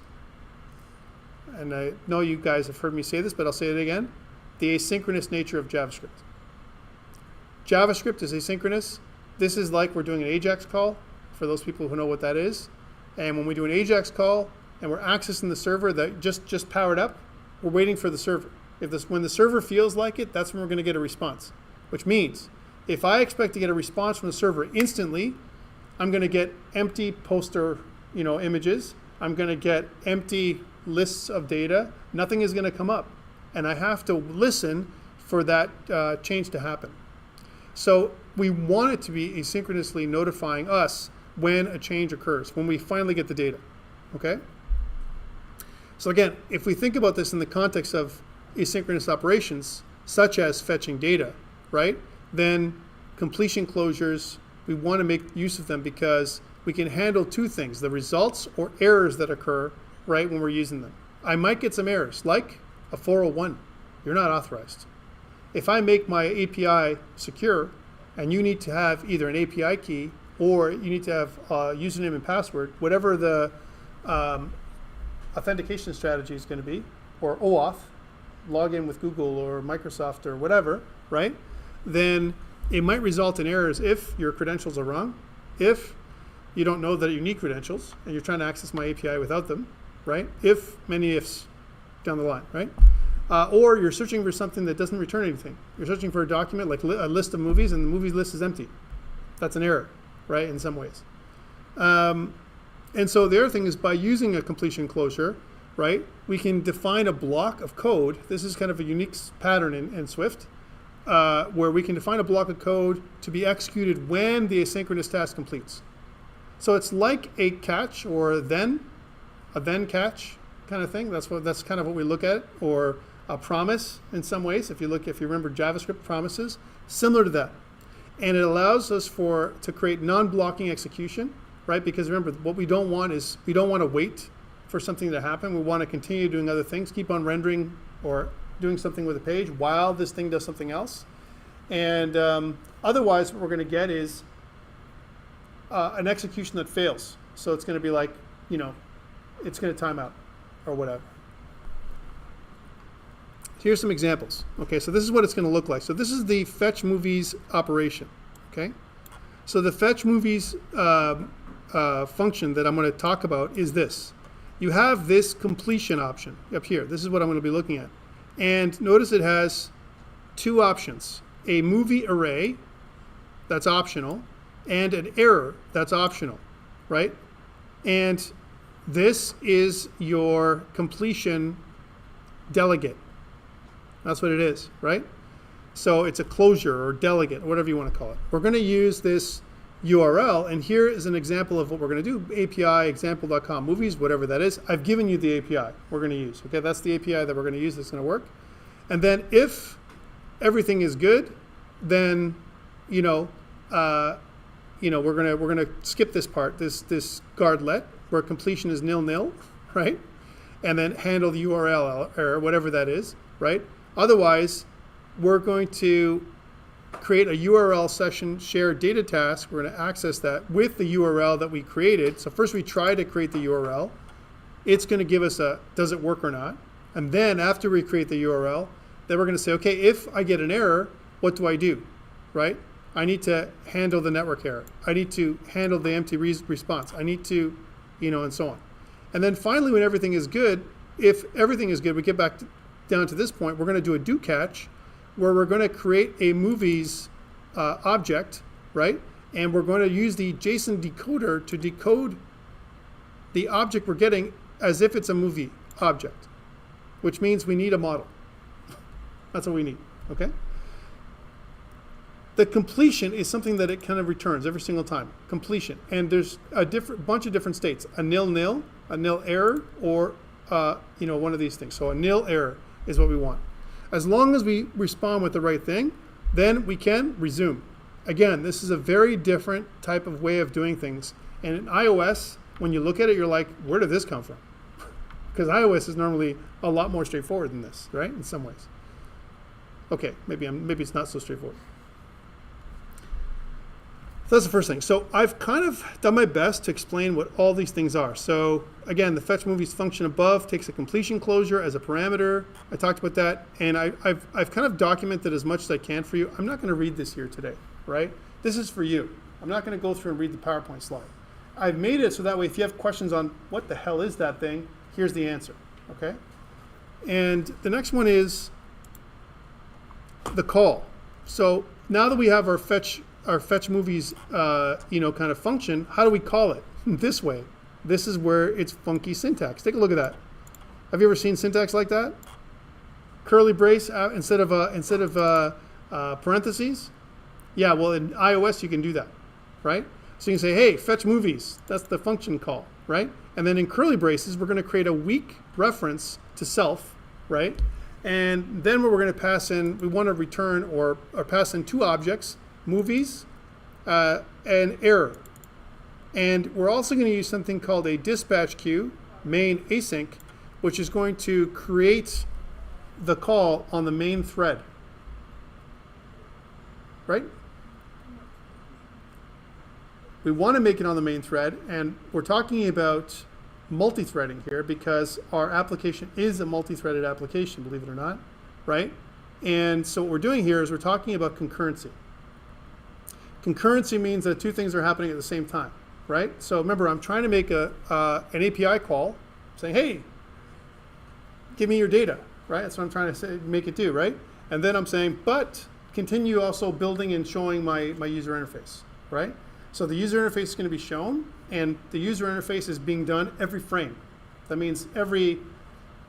and I know you guys have heard me say this, but I'll say it again, the asynchronous nature of JavaScript. JavaScript is asynchronous. This is like we're doing an AJAX call, for those people who know what that is. And when we do an AJAX call and we're accessing the server that just powered up, we're waiting for the server. When the server feels like it, that's when we're going to get a response. Which means if I expect to get a response from the server instantly, I'm going to get empty poster, images. I'm going to get empty lists of data. Nothing is going to come up. And I have to listen for that change to happen. So we want it to be asynchronously notifying us when a change occurs, when we finally get the data, okay? So again, if we think about this in the context of asynchronous operations, such as fetching data, right? Then completion closures, we want to make use of them because we can handle two things, the results or errors that occur, right, when we're using them. I might get some errors, like a 401, you're not authorized. If I make my API secure, and you need to have either an API key or you need to have username and password, whatever the authentication strategy is going to be, or OAuth, log in with Google or Microsoft or whatever, right? Then it might result in errors if your credentials are wrong, if you don't know that you need credentials and you're trying to access my API without them, right? If, many ifs down the line, right? Or you're searching for something that doesn't return anything. You're searching for a document like a list of movies and the movie list is empty. That's an error, right, in some ways. And so the other thing is by using a completion closure, right, we can define a block of code. This is kind of a unique pattern in Swift, where we can define a block of code to be executed when the asynchronous task completes. So it's like a catch or a then catch kind of thing. That's kind of what we look at, or a promise in some ways. If you remember JavaScript promises, similar to that. And it allows us to create non-blocking execution, right? Because remember, what we don't want is, we don't want to wait for something to happen. We want to continue doing other things, keep on rendering or doing something with a page while this thing does something else. And otherwise, what we're going to get is an execution that fails. So it's going to be like, it's going to time out or whatever. Here's some examples. Okay, so this is what it's going to look like. So this is the fetch movies operation. Okay, so the fetch movies function that I'm going to talk about is this. You have this completion option up here. This is what I'm going to be looking at. And notice it has two options. A movie array, that's optional, and an error, that's optional, right? And this is your completion delegate. That's what it is, right? So it's a closure or delegate, or whatever you want to call it. We're going to use this URL, and here is an example of what we're going to do. API example.com movies, whatever that is. I've given you the API we're going to use. Okay, that's the API that we're going to use that's going to work. And then if everything is good, then we're gonna skip this part, this guardlet where completion is nil, right? And then handle the URL or whatever that is, right? Otherwise, we're going to create a URL session shared data task. We're going to access that with the URL that we created. So first we try to create the URL. It's going to give us a, does it work or not? And then after we create the URL, then we're going to say, okay, if I get an error, what do I do, right? I need to handle the network error. I need to handle the empty response. I need to, and so on. And then finally, when everything is good, if everything is good, we get back down to this point, we're going to do a do catch where we're going to create a movies object, right? And we're going to use the JSON decoder to decode the object we're getting as if it's a movie object, which means we need a model. That's what we need, okay? The completion is something that it kind of returns every single time, completion. And there's a bunch of different states, a nil, a nil error, or one of these things. So a nil error is what we want. As long as we respond with the right thing, then we can resume. Again, this is a very different type of way of doing things. And in iOS, when you look at it, you're like, where did this come from? Because iOS is normally a lot more straightforward than this, right? In some ways. Okay, maybe it's not so straightforward. So that's the first thing. So I've kind of done my best to explain what all these things are. So again, the fetch movies function above takes a completion closure as a parameter. I talked about that, and I've kind of documented as much as I can for you. I'm not going to read this here today, right? This is for you. I'm not going to go through and read the PowerPoint slide. I've made it so that way if you have questions on what the hell is that thing, here's the answer, okay? And the next one is the call. So now that we have our fetch movies, kind of function, how do we call it? This way. This is where it's funky syntax. Take a look at that. Have you ever seen syntax like that? Curly brace instead of parentheses. Yeah, well in iOS you can do that, right? So you can say, hey, fetch movies. That's the function call, right? And then in curly braces, we're going to create a weak reference to self, right? And then what we're going to pass in, we want to return or pass in two objects, movies and error. And we're also going to use something called a dispatch queue, main async, which is going to create the call on the main thread. Right? We want to make it on the main thread, and we're talking about multi-threading here because our application is a multi-threaded application, believe it or not, right? And so what we're doing here is we're talking about concurrency. Concurrency means that two things are happening at the same time, right? So remember, I'm trying to make an API call saying, hey, give me your data, right? That's what I'm trying to say, make it do, right? And then I'm saying, but continue also building and showing my user interface, right? So the user interface is going to be shown, and the user interface is being done every frame. That means every,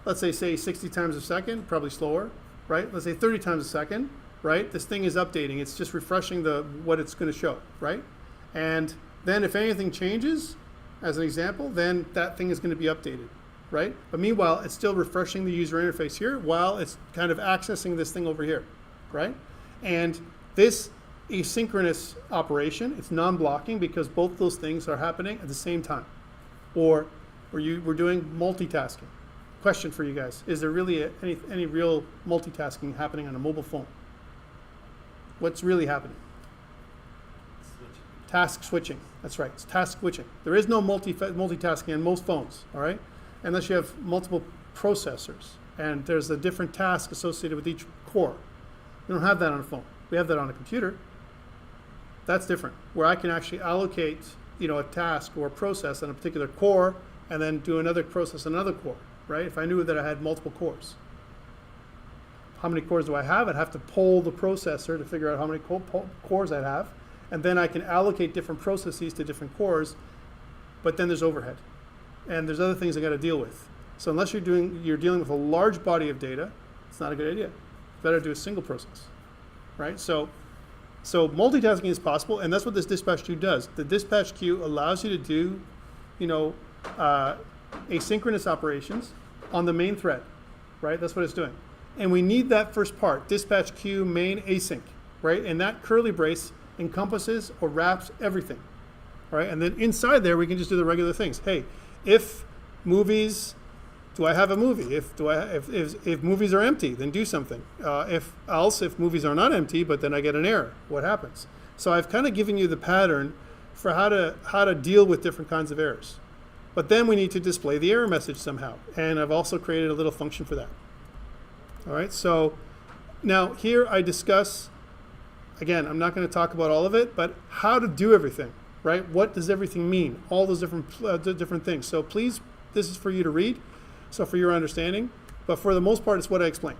let's say 60 times a second, probably slower, right? Let's say 30 times a second, right? This thing is updating. It's just refreshing what it's going to show, right? And then if anything changes, as an example, then that thing is going to be updated, right? But meanwhile, it's still refreshing the user interface here while it's kind of accessing this thing over here, right? And this asynchronous operation, it's non-blocking because both those things are happening at the same time. Or we're doing multitasking. Question for you guys, is there really any real multitasking happening on a mobile phone? What's really happening? Task switching. That's right, it's task switching. There is no multitasking on most phones, all right? Unless you have multiple processors and there's a different task associated with each core. We don't have that on a phone. We have that on a computer. That's different, where I can actually allocate, a task or a process on a particular core and then do another process on another core, right? If I knew that I had multiple cores. How many cores do I have? I'd have to poll the processor to figure out how many cores I'd have. And then I can allocate different processes to different cores, but then there's overhead. And there's other things I got to deal with. So unless you're dealing with a large body of data, it's not a good idea. It's better to do a single process. right? So multitasking is possible, and that's what this dispatch queue does. The dispatch queue allows you to do, you know, asynchronous operations on the main thread, right? That's what it's doing. And we need that first part, dispatch queue main async, right? And that curly brace encompasses or wraps everything, right? And then inside there, we can just do the regular things. Hey, if movies, do I have a movie? If movies are empty, then do something. If movies are not empty, but then I get an error, what happens? So I've kind of given you the pattern for how to deal with different kinds of errors. But then we need to display the error message somehow. And I've also created a little function for that. All right, so now here I discuss, again, I'm not going to talk about all of it, but how to do everything, right? What does everything mean? All those different things. So please, this is for you to read, so for your understanding. But for the most part, it's what I explained,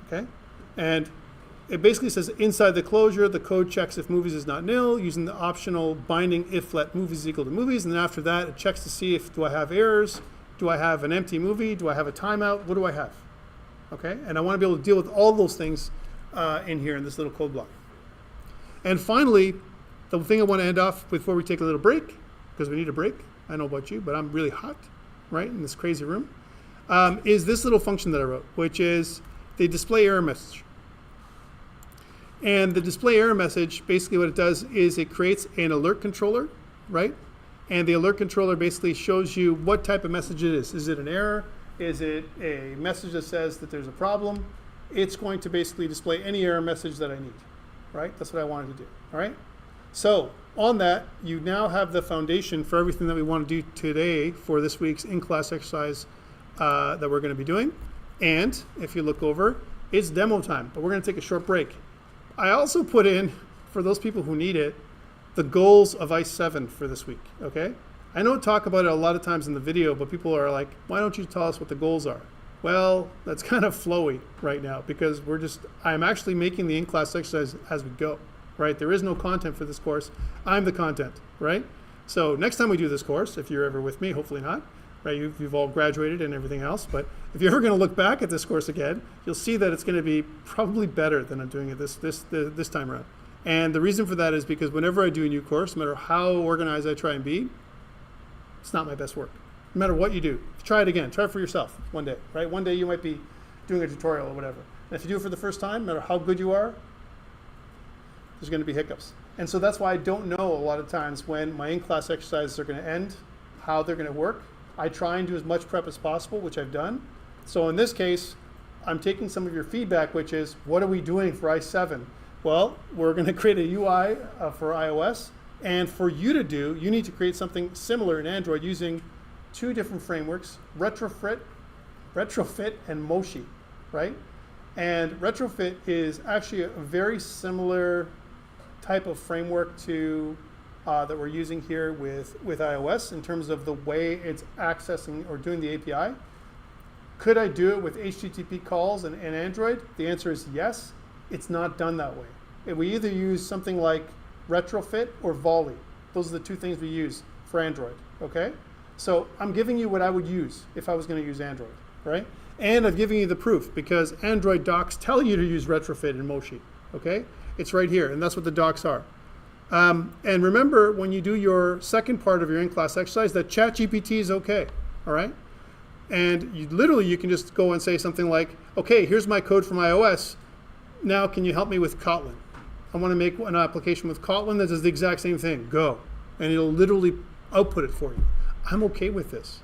okay? And it basically says inside the closure, the code checks if movies is not nil, using the optional binding if let movies is equal to movies. And then after that, it checks to see if, do I have errors? Do I have an empty movie? Do I have a timeout? What do I have? Okay, and I want to be able to deal with all those things in here in this little code block. And finally, the thing I want to end off before we take a little break, because we need a break. I know about you, but I'm really hot, right, in this crazy room, is this little function that I wrote, which is the display error message. And the display error message, basically what it does is it creates an alert controller, right? And the alert controller basically shows you what type of message it is. Is it an error? Is it a message that says that there's a problem? It's going to basically display any error message that I need, right? That's what I wanted to do, all right? So on that, you now have the foundation for everything that we want to do today for this week's in-class exercise that we're going to be doing. And if you look over, it's demo time, but we're going to take a short break. I also put in, for those people who need it, the goals of ICE 7 for this week, okay? I don't talk about it a lot of times in the video, but people are like, why don't you tell us what the goals are? Well, that's kind of flowy right now because I'm actually making the in-class exercise as we go, right? There is no content for this course. I'm the content, right? So next time we do this course, if you're ever with me, hopefully not, right? You've all graduated and everything else, but if you're ever going to look back at this course again, you'll see that it's going to be probably better than I'm doing it this time around. And the reason for that is because whenever I do a new course, no matter how organized I try and be, it's not my best work. No matter what you do, try it again. Try it for yourself one day, right? One day you might be doing a tutorial or whatever. And if you do it for the first time, no matter how good you are, there's going to be hiccups. And so that's why I don't know a lot of times when my in-class exercises are going to end, how they're going to work. I try and do as much prep as possible, which I've done. So in this case, I'm taking some of your feedback, which is, what are we doing for ICE 7? Well, we're going to create a UI for iOS. And for you to do, you need to create something similar in Android using two different frameworks, Retrofit and Moshi, right? And Retrofit is actually a very similar type of framework to that we're using here with iOS in terms of the way it's accessing or doing the API. Could I do it with HTTP calls and Android? The answer is yes. It's not done that way. And we either use something like Retrofit or Volley. Those are the two things we use for Android, okay? So I'm giving you what I would use if I was going to use Android, right? And I'm giving you the proof because Android docs tell you to use Retrofit and Moshi, okay? It's right here, and that's what the docs are. And remember, when you do your second part of your in-class exercise, that ChatGPT is okay, all right? And you can just go and say something like, okay, here's my code from iOS. Now can you help me with Kotlin? I want to make an application with Kotlin that does the exact same thing. Go. And it'll literally output it for you. I'm okay with this.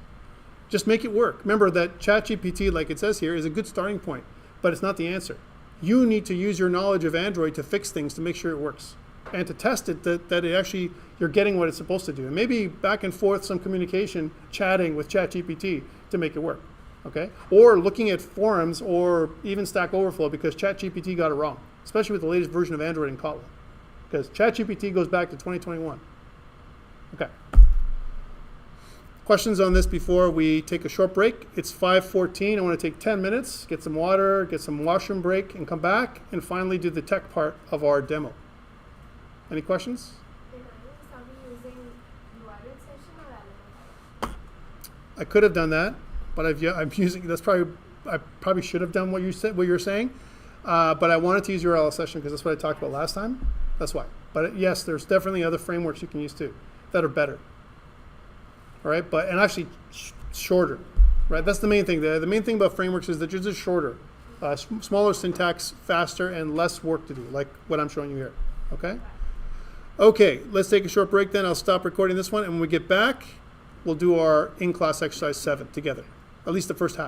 Just make it work. Remember that ChatGPT, like it says here, is a good starting point, but it's not the answer. You need to use your knowledge of Android to fix things to make sure it works and to test it that it actually, you're getting what it's supposed to do. And maybe back and forth some communication, chatting with ChatGPT to make it work, okay? Or looking at forums or even Stack Overflow because ChatGPT got it wrong, especially with the latest version of Android and Kotlin, because ChatGPT goes back to 2021. Okay. Questions on this before we take a short break? It's 5:14. I want to take 10 minutes, get some water, get some washroom break, and come back and finally do the tech part of our demo. Any questions? I could have done that, but I'm using. I probably should have done what you said. What you're saying. But I wanted to use URL session because that's what I talked about last time. That's why. But yes, there's definitely other frameworks you can use too that are better. All right, and actually shorter. Right, that's the main thing. The main thing about frameworks is that you're just shorter, smaller syntax, faster, and less work to do, like what I'm showing you here. Okay. Okay, let's take a short break. Then I'll stop recording this one, and when we get back, we'll do our in-class exercise 7 together, at least the first half.